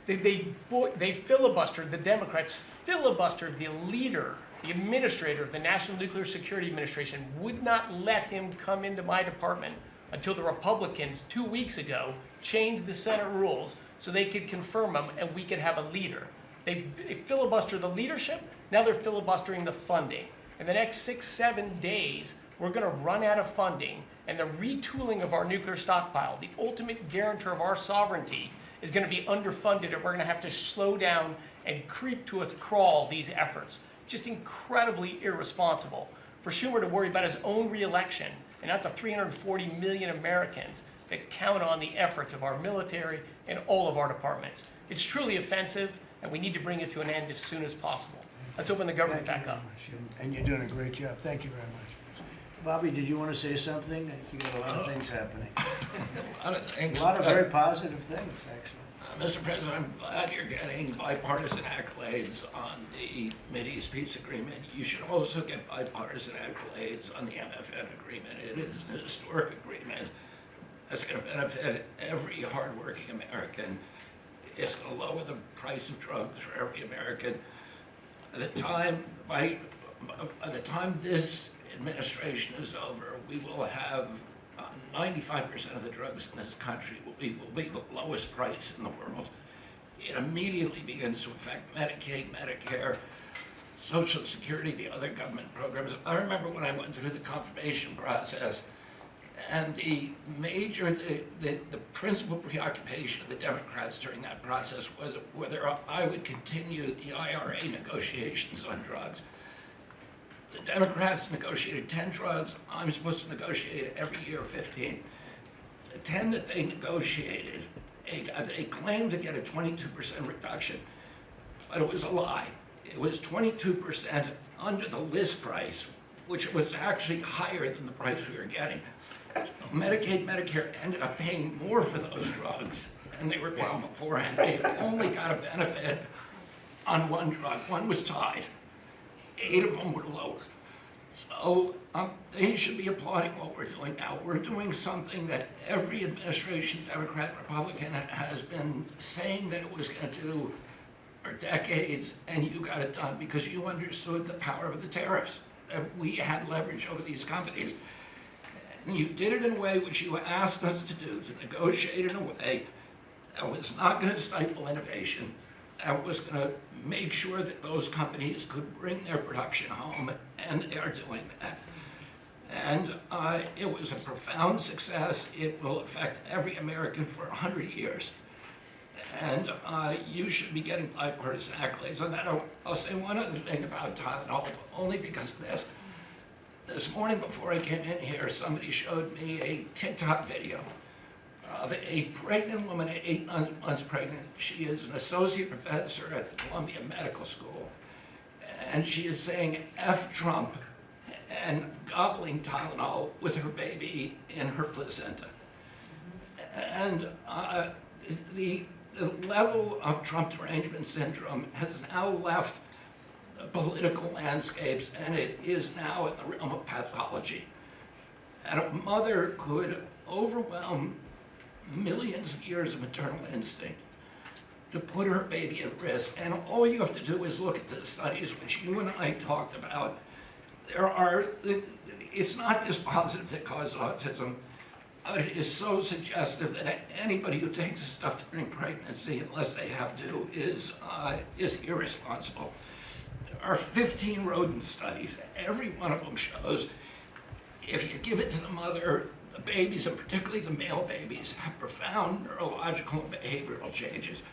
They filibustered, the Democrats filibustered the leader, the administrator of the National Nuclear Security Administration, would not let him come into my department until the Republicans 2 weeks ago changed the Senate rules so they could confirm him and we could have a leader. They filibustered the leadership, now they're filibustering the funding. In the next 6-7 days, we're going to run out of funding, and the retooling of our nuclear stockpile, the ultimate guarantor of our sovereignty, is going to be underfunded, and we're going to have to slow down and creep to a crawl these efforts. Just incredibly irresponsible for Schumer to worry about his own reelection and not the 340 million Americans that count on the efforts of our military and all of our departments. It's truly offensive, and we need to bring it to an end as soon as possible. Let's open the Thank government you back very up. much. And you're doing a great job. Thank you very much. Bobby, did you want to say something? You got a lot of things happening. A lot of things. A lot of very positive things, actually. Mr. President, I'm glad you're getting bipartisan accolades on the Mideast Peace Agreement. You should also get bipartisan accolades on the MFN agreement. It is an historic agreement that's going to benefit every hardworking American. It's going to lower the price of drugs for every American. By the time this administration is over, we will have 95% of the drugs in this country will be the lowest price in the world. It immediately begins to affect Medicaid, Medicare, Social Security, the other government programs. I remember when I went through the confirmation process, and the principal preoccupation of the Democrats during that process was whether I would continue the IRA negotiations on drugs. The Democrats negotiated 10 drugs. I'm supposed to negotiate every year 15. The 10 that they negotiated, they claimed to get a 22% reduction, but it was a lie. It was 22% under the list price, which was actually higher than the price we were getting. So Medicaid, Medicare ended up paying more for those drugs than they were paying beforehand. They only got a benefit on one drug. One was tied. 8 of them were lower. So they should be applauding what we're doing now. We're doing something that every administration, Democrat and Republican, has been saying that it was going to do for decades, and you got it done because you understood the power of the tariffs. We had leverage over these companies. And you did it in a way which you asked us to do, to negotiate in a way that was not going to stifle innovation, that was going to make sure that those companies could bring their production home, and they are doing that. And it was a profound success. It will affect every American for 100 years. And you should be getting bipartisan accolades on that. I'll say one other thing about Tylenol, only because of this. This morning before I came in here, somebody showed me a TikTok video of a pregnant woman, 8 months pregnant. She is an associate professor at the Columbia Medical School. And she is saying F Trump and gobbling Tylenol with her baby in her placenta. And the level of Trump derangement syndrome has now left political landscapes, and it is now in the realm of pathology. And a mother could overwhelm millions of years of maternal instinct to put her baby at risk. And all you have to do is look at the studies which you and I talked about. It's not dispositive that causes autism. It is so suggestive that anybody who takes this stuff during pregnancy, unless they have to, is irresponsible. There are 15 rodent studies. Every one of them shows if you give it to the mother, the babies, and particularly the male babies, have profound neurological and behavioral changes.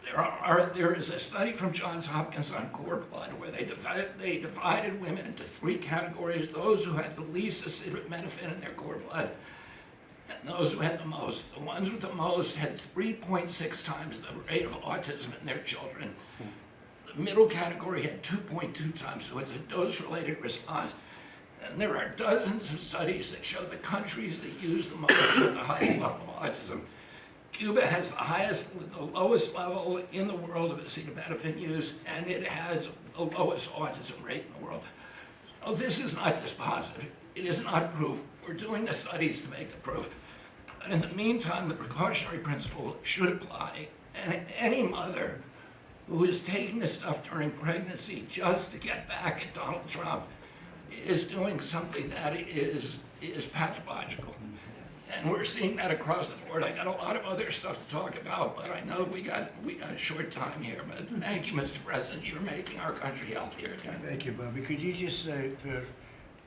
There is a study from Johns Hopkins on cord blood where they divided women into 3 categories: those who had the least acetaminophen in their cord blood, and those who had the most. The ones with the most had 3.6 times the rate of autism in their children. The middle category had 2.2 times, so it's a dose-related response. And there are dozens of studies that show the countries that use the most have the highest level of autism. Cuba has the lowest level in the world of acetaminophen use, and it has the lowest autism rate in the world. So this is not dispositive. It is not proof. We're doing the studies to make the proof. But in the meantime, the precautionary principle should apply, and any mother who is taking this stuff during pregnancy just to get back at Donald Trump is doing something that is pathological. And we're seeing that across the board. I got a lot of other stuff to talk about, but I know we got a short time here. But thank you, Mr. President. You're making our country healthier again. Thank you, Bobby. Could you just say, for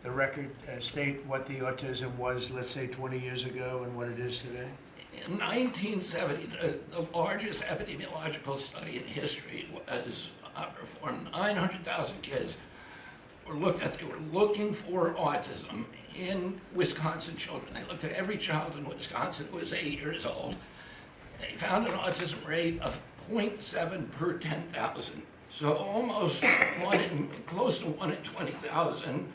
the record, state what the autism was, let's say, 20 years ago and what it is today? In 1970, the largest epidemiological study in history was performed. 900,000 kids were looked at. They were looking for autism in Wisconsin children. They looked at every child in Wisconsin who was 8 years old. They found an autism rate of 0.7 per 10,000. So almost close to 1 in 20,000,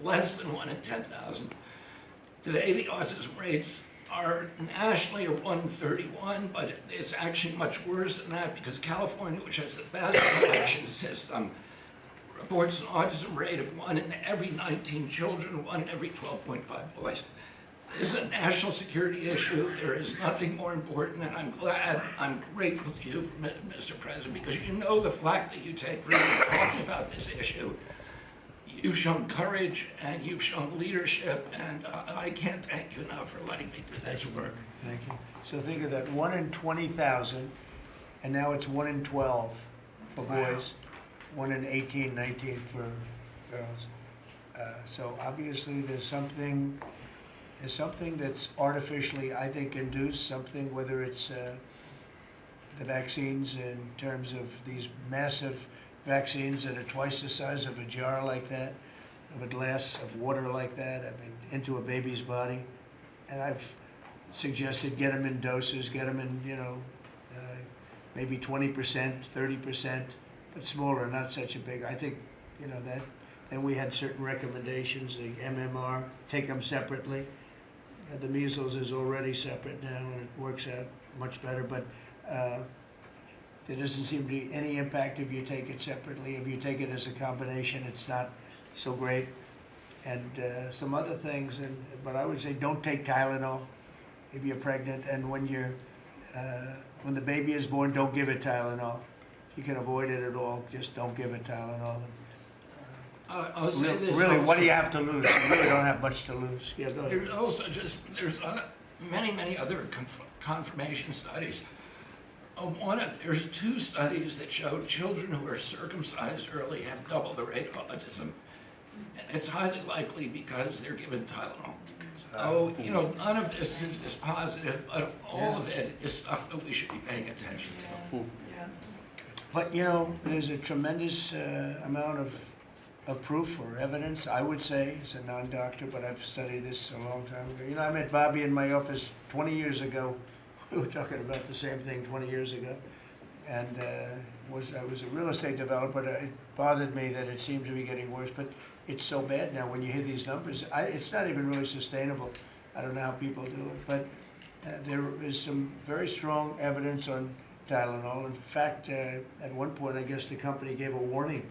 less than 1 in 10,000. Today, the autism rates are nationally are 1 in 31, but it's actually much worse than that because California, which has the best collection system, reports an autism rate of 1 in every 19 children, 1 in every 12.5 boys. This is a national security issue. There is nothing more important, and I'm grateful to you, Mr. President, because you know the flack that you take for talking about this issue. You've shown courage and you've shown leadership, and I can't thank you enough for letting me do this work. Thank you. So think of that, 1 in 20,000, and now it's 1 in 12 for boys, 1 in 18, 19 for girls. So obviously there's something that's artificially, I think, induced, something, whether it's the vaccines in terms of these massive vaccines that are twice the size of a jar like that, of a glass of water like that, I mean, into a baby's body. And I've suggested get them in doses, get them in, maybe 20%, 30%, but smaller, not such a big. I think, that. Then we had certain recommendations, the MMR, take them separately. The measles is already separate now, and it works out much better, but there doesn't seem to be any impact if you take it separately. If you take it as a combination, it's not so great. And some other things, but I would say don't take Tylenol if you're pregnant, and when the baby is born, don't give it Tylenol. You can avoid it at all, just don't give it Tylenol. I'll say this Really, also. what do you have to lose? You really don't have much to lose. Yeah, go ahead. There's also there's many other confirmation studies. There's 2 studies that show children who are circumcised early have double the rate of autism. It's highly likely because they're given Tylenol. So, none of this is dispositive, but all of it is stuff that we should be paying attention to. But, there's a tremendous amount of proof or evidence, I would say, as a non-doctor, but I've studied this a long time ago. I met Bobby in my office 20 years ago. We were talking about the same thing 20 years ago. And I was a real estate developer. It bothered me that it seemed to be getting worse, but it's so bad now when you hear these numbers. It's not even really sustainable. I don't know how people do it, but there is some very strong evidence on Tylenol. In fact, at one point, I guess the company gave a warning.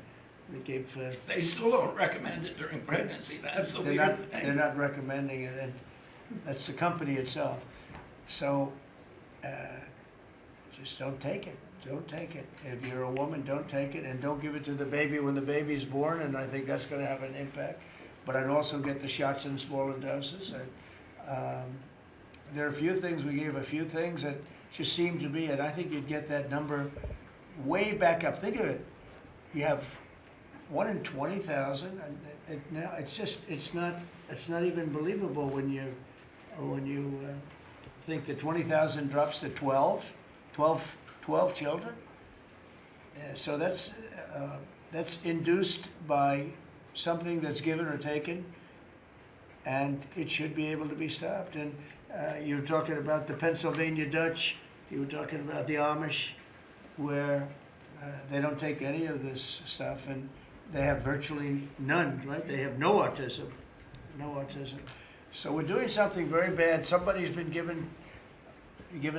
They still don't recommend it during pregnancy. That's the weird thing. They're not recommending it, and that's the company itself. So just don't take it. Don't take it. If you're a woman, don't take it, and don't give it to the baby when the baby's born, and I think that's going to have an impact. But I'd also get the shots in smaller doses. There are a few things, we gave a few things that just seem to be, and I think you'd get that number way back up. Think of it. You have 1 in 20,000, and now it's not even believable when you think that 20,000 drops to 12 children. So that's induced by something that's given or taken, and it should be able to be stopped. And you're talking about the Pennsylvania Dutch, you were talking about the Amish, where they don't take any of this stuff, and they have virtually none, right? They have no autism. So we're doing something very bad. Somebody's been given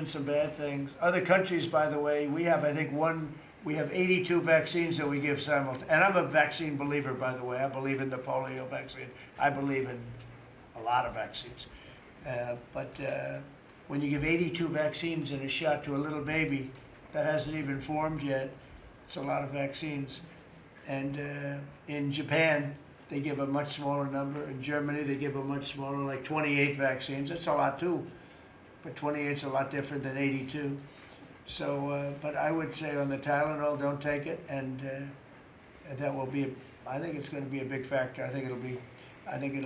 some bad things. Other countries, by the way, we have 82 vaccines that we give simultaneously. And I'm a vaccine believer, by the way. I believe in the polio vaccine. I believe in a lot of vaccines. But when you give 82 vaccines in a shot to a little baby that hasn't even formed yet, it's a lot of vaccines. And in Japan, they give a much smaller number. In Germany, they give a much smaller, like 28 vaccines. That's a lot too, but 28's a lot different than 82. So, but I would say on the Tylenol, don't take it, and that will be. I think it's going to be a big factor. I think it'll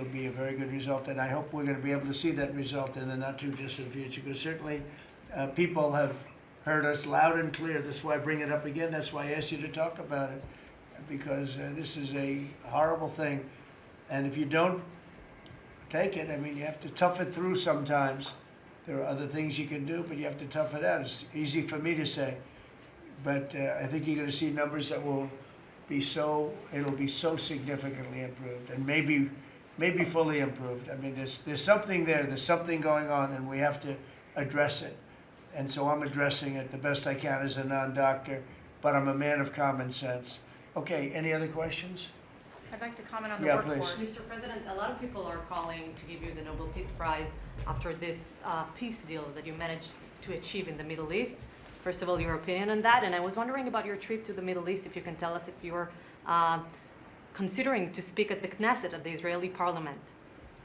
be a very good result, and I hope we're going to be able to see that result in the not too distant future. Because certainly, people have heard us loud and clear. That's why I bring it up again. That's why I asked you to talk about it. Because this is a horrible thing, and if you don't take it, I mean, you have to tough it through sometimes. There are other things you can do, but you have to tough it out. It's easy for me to say, but I think you're going to see numbers that will be it'll be so significantly improved, and maybe fully improved. I mean, there's something there, there's something going on, and we have to address it. And so I'm addressing it the best I can as a non-doctor, but I'm a man of common sense. Okay, any other questions? I'd like to comment on the Yeah, workforce. please. Mr. President, a lot of people are calling to give you the Nobel Peace Prize after this peace deal that you managed to achieve in the Middle East. First of all, your opinion on that, and I was wondering about your trip to the Middle East, if you can tell us if you're considering to speak at the Knesset, at the Israeli parliament.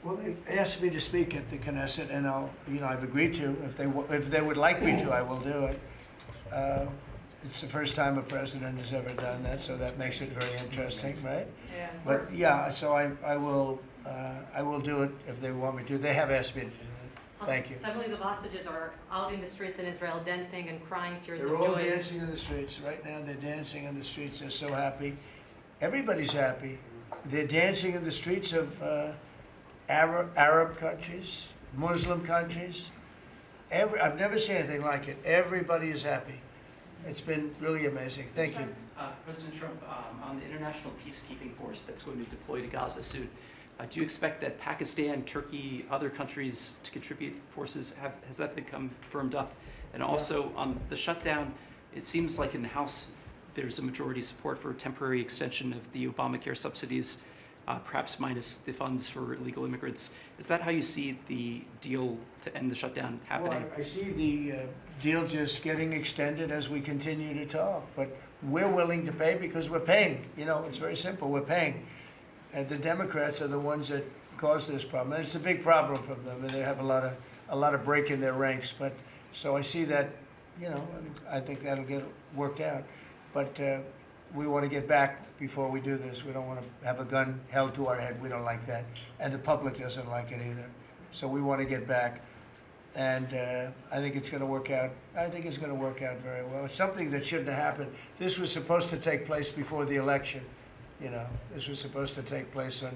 Well, they asked me to speak at the Knesset, and I've agreed to. If they would like me to, I will do it. It's the first time a president has ever done that, so that makes it very interesting, right? Yeah. But yeah, so I will do it if they want me to. They have asked me to do that. Thank you. Families of hostages are out in the streets in Israel dancing and crying tears They're of all joy. dancing in the streets right now. They're dancing in the streets. They're so happy. Everybody's happy. They're dancing in the streets of Arab countries, Muslim countries. I've never seen anything like it. Everybody is happy. It's been really amazing. Thank you. President Trump, on the international peacekeeping force that's going to deploy to Gaza soon, do you expect that Pakistan, Turkey, other countries to contribute forces? Has that become firmed up? And also on the shutdown, it seems like in the House there's a majority support for a temporary extension of the Obamacare subsidies, perhaps minus the funds for illegal immigrants. Is that how you see the deal to end the shutdown happening? Well, I see the deal just getting extended as we continue to talk, but we're willing to pay because we're paying. You know, it's very simple. We're paying. And the Democrats are the ones that caused this problem. And it's a big problem for them. And they have a lot of break in their ranks. But so I see that, you know, I think that'll get worked out. But we want to get back before we do this. We don't want to have a gun held to our head. We don't like that. And the public doesn't like it either. So we want to get back. And I think it's going to work out. I think it's going to work out very well. It's something that shouldn't have happened. This was supposed to take place before the election. You know, this was supposed to take place on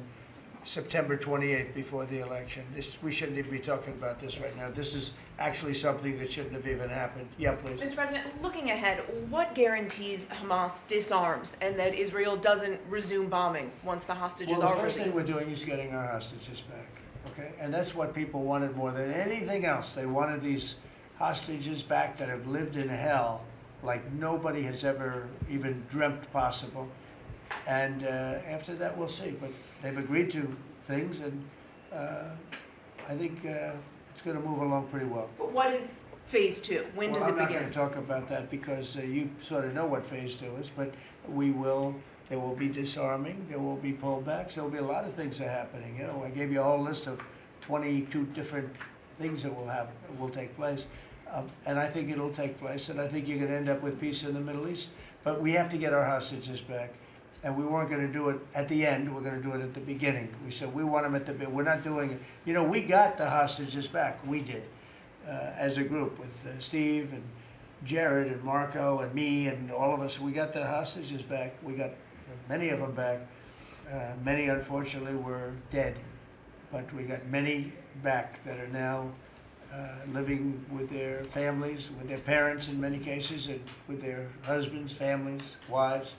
September 28th before the election. We shouldn't even be talking about this right now. This is actually something that shouldn't have even happened. Yeah, please. Mr. President, looking ahead, what guarantees Hamas disarms and that Israel doesn't resume bombing once the hostages Well, are the first released? thing we're doing is getting our hostages back, okay? And that's what people wanted more than anything else. They wanted these hostages back that have lived in hell like nobody has ever even dreamt possible. And after that, we'll see. But they've agreed to things, and I think it's going to move along pretty well. But what is phase two? When does it I'm not begin? going to talk about that because you sort of know what phase two is, but there will be disarming, there will be pullbacks, there will be a lot of things that are happening. You know, I gave you a whole list of 22 different things that will take place. And I think it'll take place, and I think you're going to end up with peace in the Middle East. But we have to get our hostages back. And we weren't going to do it at the end. We're going to do it at the beginning. We said we want them at the beginning. We're not doing it. You know, we got the hostages back. We did, as a group with Steve and Jared and Marco and me and all of us. We got the hostages back. We got many of them back. Many, unfortunately, were dead. But we got many back that are now living with their families, with their parents in many cases, and with their husbands, families, wives.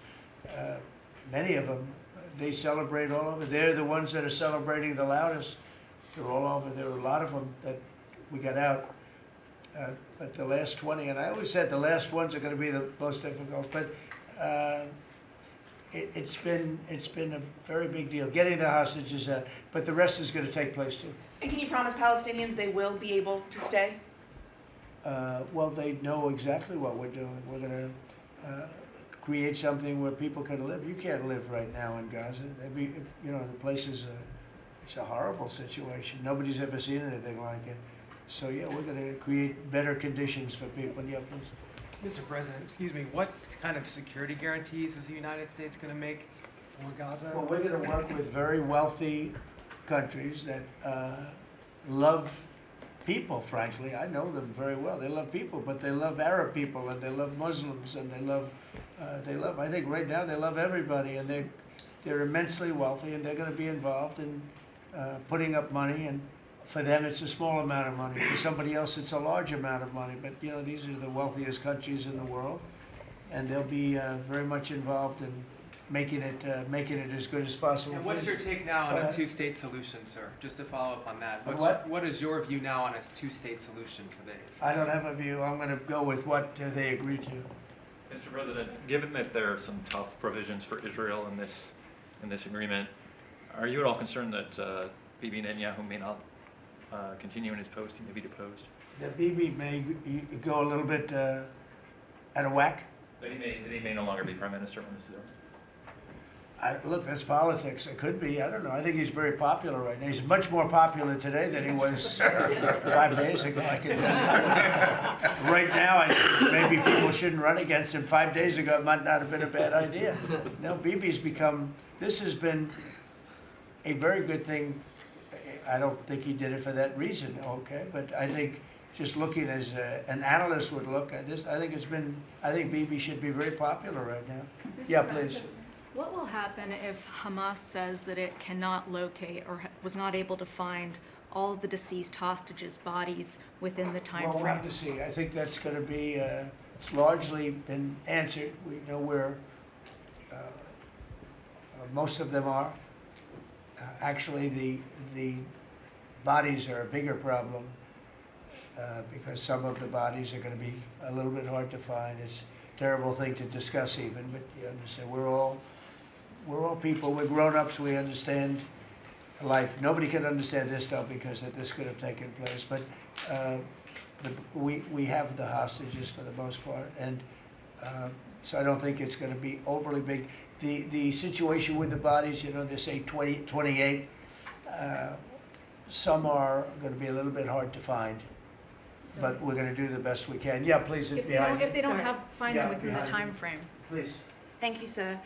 Many of them, they celebrate all over. They're the ones that are celebrating the loudest. They're all over. There are a lot of them that we got out. But the last 20, and I always said the last ones are going to be the most difficult. But it's been a very big deal getting the hostages out. But the rest is going to take place too. And can you promise Palestinians they will be able to stay? Well, they know exactly what we're doing. We're going to create something where people can live. You can't live right now in Gaza. The place is it's a horrible situation. Nobody's ever seen anything like it. So yeah, we're going to create better conditions for people. Yeah, please. Mr. President, excuse me, what kind of security guarantees is the United States going to make for Gaza? Well, we're going to work with very wealthy countries that love people, frankly. I know them very well. They love people, but they love Arab people, and they love Muslims, and they love, I think right now they love everybody, and they're immensely wealthy, and they're going to be involved in putting up money, and for them it's a small amount of money. For somebody else it's a large amount of money, but you know, these are the wealthiest countries in the world, and they'll be very much involved in making it as good as possible. And what's Please. your take now on Go a ahead. two-state solution, sir? Just to follow up on that. What is your view now on a two-state solution for the? I don't have a view. I'm going to go with what they agreed to. Mr. President, given that there are some tough provisions for Israel in this agreement, are you at all concerned that Bibi Netanyahu may not continue in his post? He may be deposed. That Bibi may go a little bit out of whack. That he may no longer be prime minister when this is over. Look, that's politics. It could be. I don't know. I think he's very popular right now. He's much more popular today than he was 5 days ago. I can tell you. Right now, I think maybe people shouldn't run against him. 5 days ago, it might not have been a bad idea. No, Bibi's become. This has been a very good thing. I don't think he did it for that reason. Okay, but I think just looking as an analyst would look at this, I think Bibi should be very popular right now. Yeah, please. What will happen if Hamas says that it cannot locate or was not able to find all of the deceased hostages' bodies within the time Well, we'll frame? have to see. I think that's going to be, it's largely been answered. We know where most of them are. Actually, the bodies are a bigger problem because some of the bodies are going to be a little bit hard to find. It's a terrible thing to discuss even, but you understand, we're all people, we're grown-ups, we understand life. Nobody can understand this though because this could have taken place, but we have the hostages for the most part, and so I don't think it's going to be overly big. The situation with the bodies, you know, they say 28. Some are going to be a little bit hard to find, but we're going to do the best we can. Yeah, please. If they don't find them within the time frame. Please. Thank you, sir.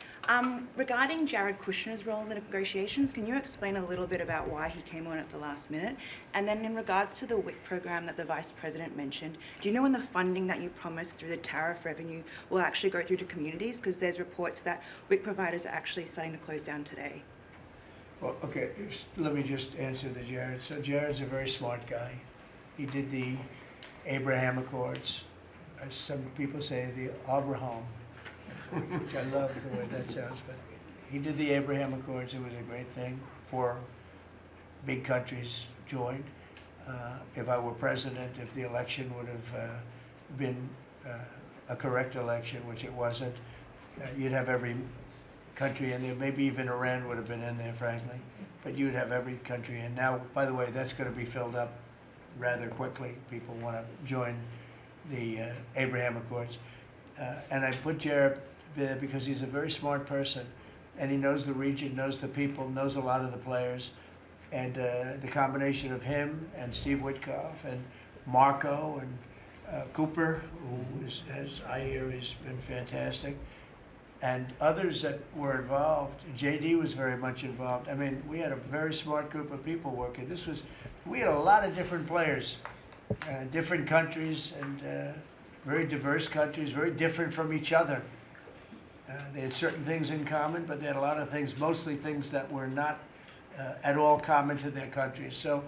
Regarding Jared Kushner's role in the negotiations, can you explain a little bit about why he came on at the last minute? And then in regards to the WIC program that the Vice President mentioned, do you know when the funding that you promised through the tariff revenue will actually go through to communities? Because there's reports that WIC providers are actually starting to close down today. Well, okay, let me just answer the Jared. So Jared's a very smart guy. He did the Abraham Accords. As some people say, the Abraham, which I love the way that sounds, but he did the Abraham Accords. It was a great thing. 4 big countries joined. If I were president, if the election would have been a correct election, which it wasn't, you'd have every country in there. Maybe even Iran would have been in there, frankly. But you'd have every country in. Now, by the way, that's going to be filled up rather quickly. People want to join the Abraham Accords. And I put Jared there because he's a very smart person, and he knows the region, knows the people, knows a lot of the players. And the combination of him and Steve Witkoff and Marco and Cooper, who is, as I hear, has been fantastic, and others that were involved. JD was very much involved. I mean, we had a very smart group of people working. We had a lot of different players, different countries, and very diverse countries, very different from each other. They had certain things in common, but they had a lot of things, mostly things that were not at all common to their countries. So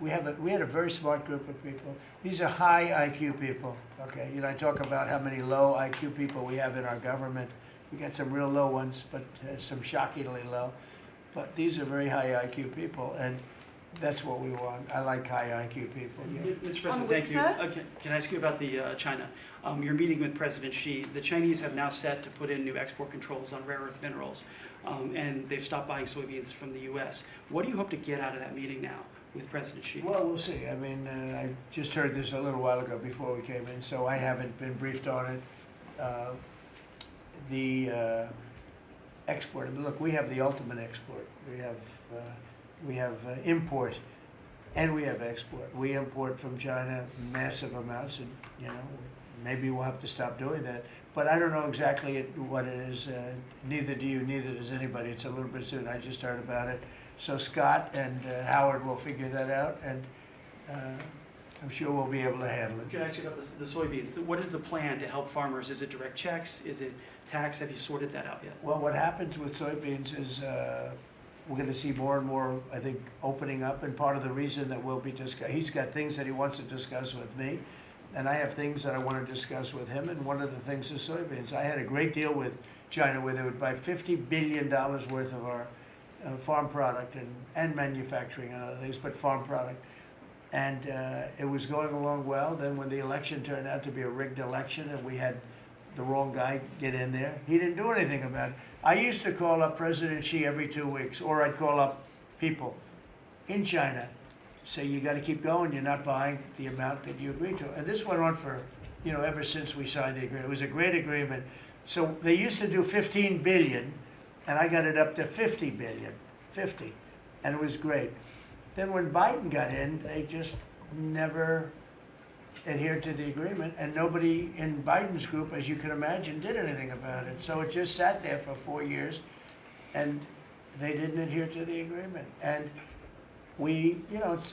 we had a very smart group of people. These are high IQ people. Okay, you know, I talk about how many low IQ people we have in our government. We got some real low ones, but some shockingly low. But these are very high IQ people, and that's what we want. I like high IQ people. Yeah. Mr. President, thank you. Can I ask you about the China? You're meeting with President Xi. The Chinese have now set to put in new export controls on rare earth minerals, and they've stopped buying soybeans from the U.S. What do you hope to get out of that meeting now with President Xi? Well, we'll see. I mean, I just heard this a little while ago before we came in, so I haven't been briefed on it. The export. I mean, look, we have the ultimate export. We have import, and we have export. We import from China massive amounts, and you know, maybe we'll have to stop doing that. But I don't know exactly what it is. Neither do you. Neither does anybody. It's a little bit soon. I just heard about it. So Scott and Howard will figure that out, and I'm sure we'll be able to handle it. Can I ask you about the soybeans? What is the plan to help farmers? Is it direct checks? Is it tax? Have you sorted that out yet? Well, what happens with soybeans is we're going to see more and more, I think, opening up, and part of the reason that we'll be discussing, he's got things that he wants to discuss with me, And I have things that I want to discuss with him, and one of the things is soybeans. I had a great deal with China where they would buy $50 billion worth of our farm product and manufacturing and other things, but farm product. And it was going along well. Then when the election turned out to be a rigged election and we had the wrong guy get in there, he didn't do anything about it. I used to call up President Xi every 2 weeks, or I'd call up people in China, say, you got to keep going, you're not buying the amount that you agreed to. And this went on for, ever since we signed the agreement. It was a great agreement. So they used to do 15 billion, and I got it up to 50 billion, 50, and it was great. Then when Biden got in, they just never adhered to the agreement, and nobody in Biden's group, as you can imagine, did anything about it. So it just sat there for 4 years, and they didn't adhere to the agreement. And we,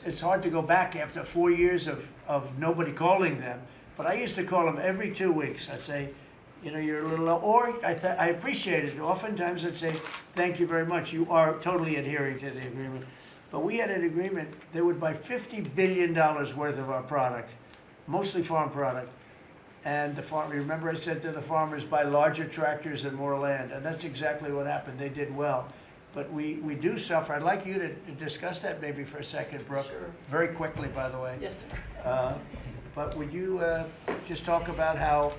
it's hard to go back after 4 years of nobody calling them, but I used to call them every 2 weeks. I'd say, you're a little low, or I appreciate it. Oftentimes I'd say, thank you very much. You are totally adhering to the agreement. But we had an agreement, they would buy $50 billion worth of our product, mostly farm product. And the farm, remember I said to the farmers, buy larger tractors and more land. And that's exactly what happened. They did well. But we do suffer. I'd like you to discuss that maybe for a second, Brooke. Sure. Very quickly, by the way. Yes, sir. But would you just talk about how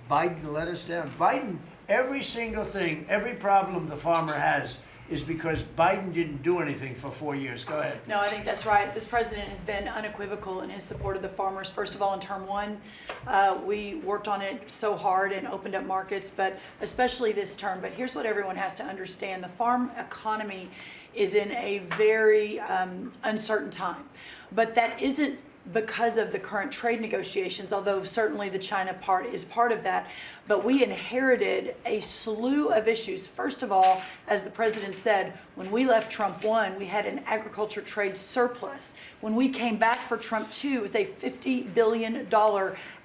Biden let us down? Biden, every single thing, every problem the farmer has is because Biden didn't do anything for 4 years. Go ahead. No, I think that's right. This president has been unequivocal in his support of the farmers. First of all, in term one, we worked on it so hard and opened up markets, but especially this term. But here's what everyone has to understand. The farm economy is in a very uncertain time. But that isn't because of the current trade negotiations, although certainly the China part is part of that. But we inherited a slew of issues. First of all, as the president said, when we left Trump 1, we had an agriculture trade surplus. When we came back for Trump 2, it was a $50 billion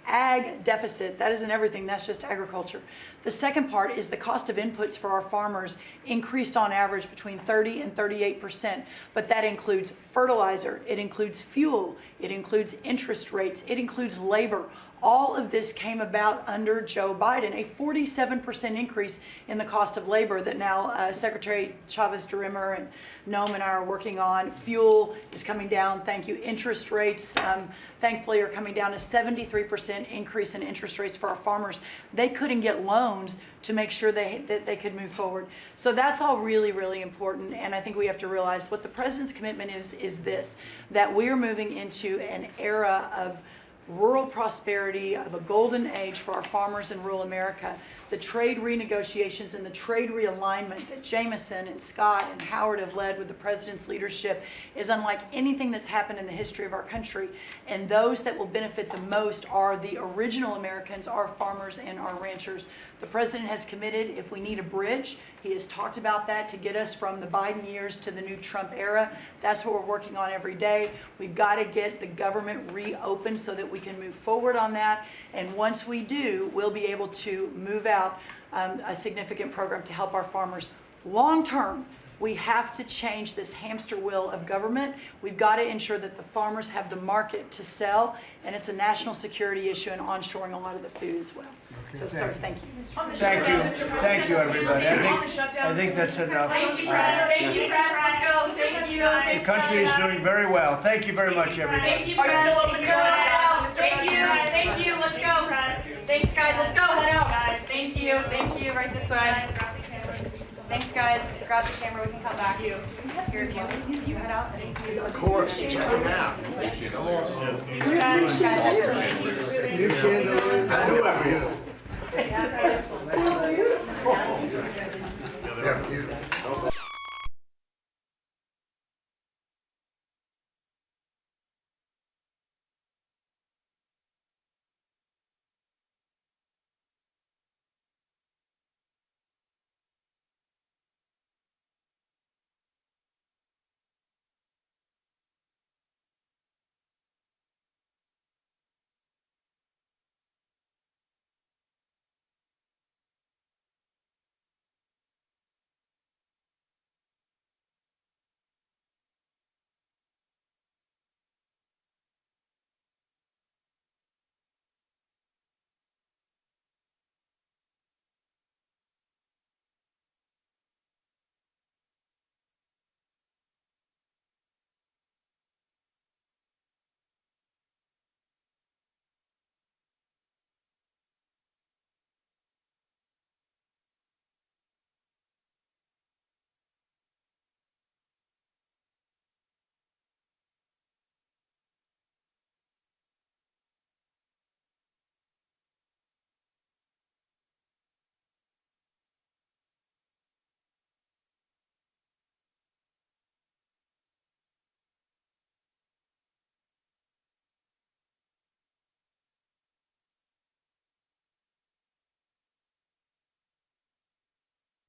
ag deficit. That isn't everything, that's just agriculture. The second part is the cost of inputs for our farmers increased on average between 30 and 38%, but that includes fertilizer, it includes fuel, it includes interest rates, it includes labor. All of this came about under Joe Biden, a 47% increase in the cost of labor that now Secretary Chavez-DeRimmer and Noam and I are working on. Fuel is coming down, thank you. Interest rates, thankfully, are coming down. A 73% increase in interest rates for our farmers. They couldn't get loans to make sure that they could move forward. So that's all really, really important. And I think we have to realize what the president's commitment is this, that we are moving into an era of rural prosperity, of a golden age for our farmers in rural America. The trade renegotiations and the trade realignment that Jameson and Scott and Howard have led with the president's leadership is unlike anything that's happened in the history of our country. And those that will benefit the most are the original Americans, our farmers and our ranchers. The president has committed, if we need a bridge, he has talked about that to get us from the Biden years to the new Trump era. That's what we're working on every day. We've got to get the government reopened so that we can move forward on that. And once we do, we'll be able to move out a significant program to help our farmers. Long term, we have to change this hamster wheel of government. We've got to ensure that the farmers have the market to sell, and it's a national security issue and onshoring a lot of the food as well. Okay, So, sir, thank you. Thank you, everybody. I think that's enough. Thank you, Press. Thank you, Press. Let's go. Thank you. The country is doing very well. Thank you very much, everybody. Thank you, Press. Still open to go out. Thank you. Thank you. Let's go, Press. Thanks, guys. Let's go. Head out, guys. Thank you. Thank you. Right this way. Thanks, guys. Grab the camera. We can come back. You head out. Of course. Check them out. Come on. You Chandelier. I knew I Yeah, you.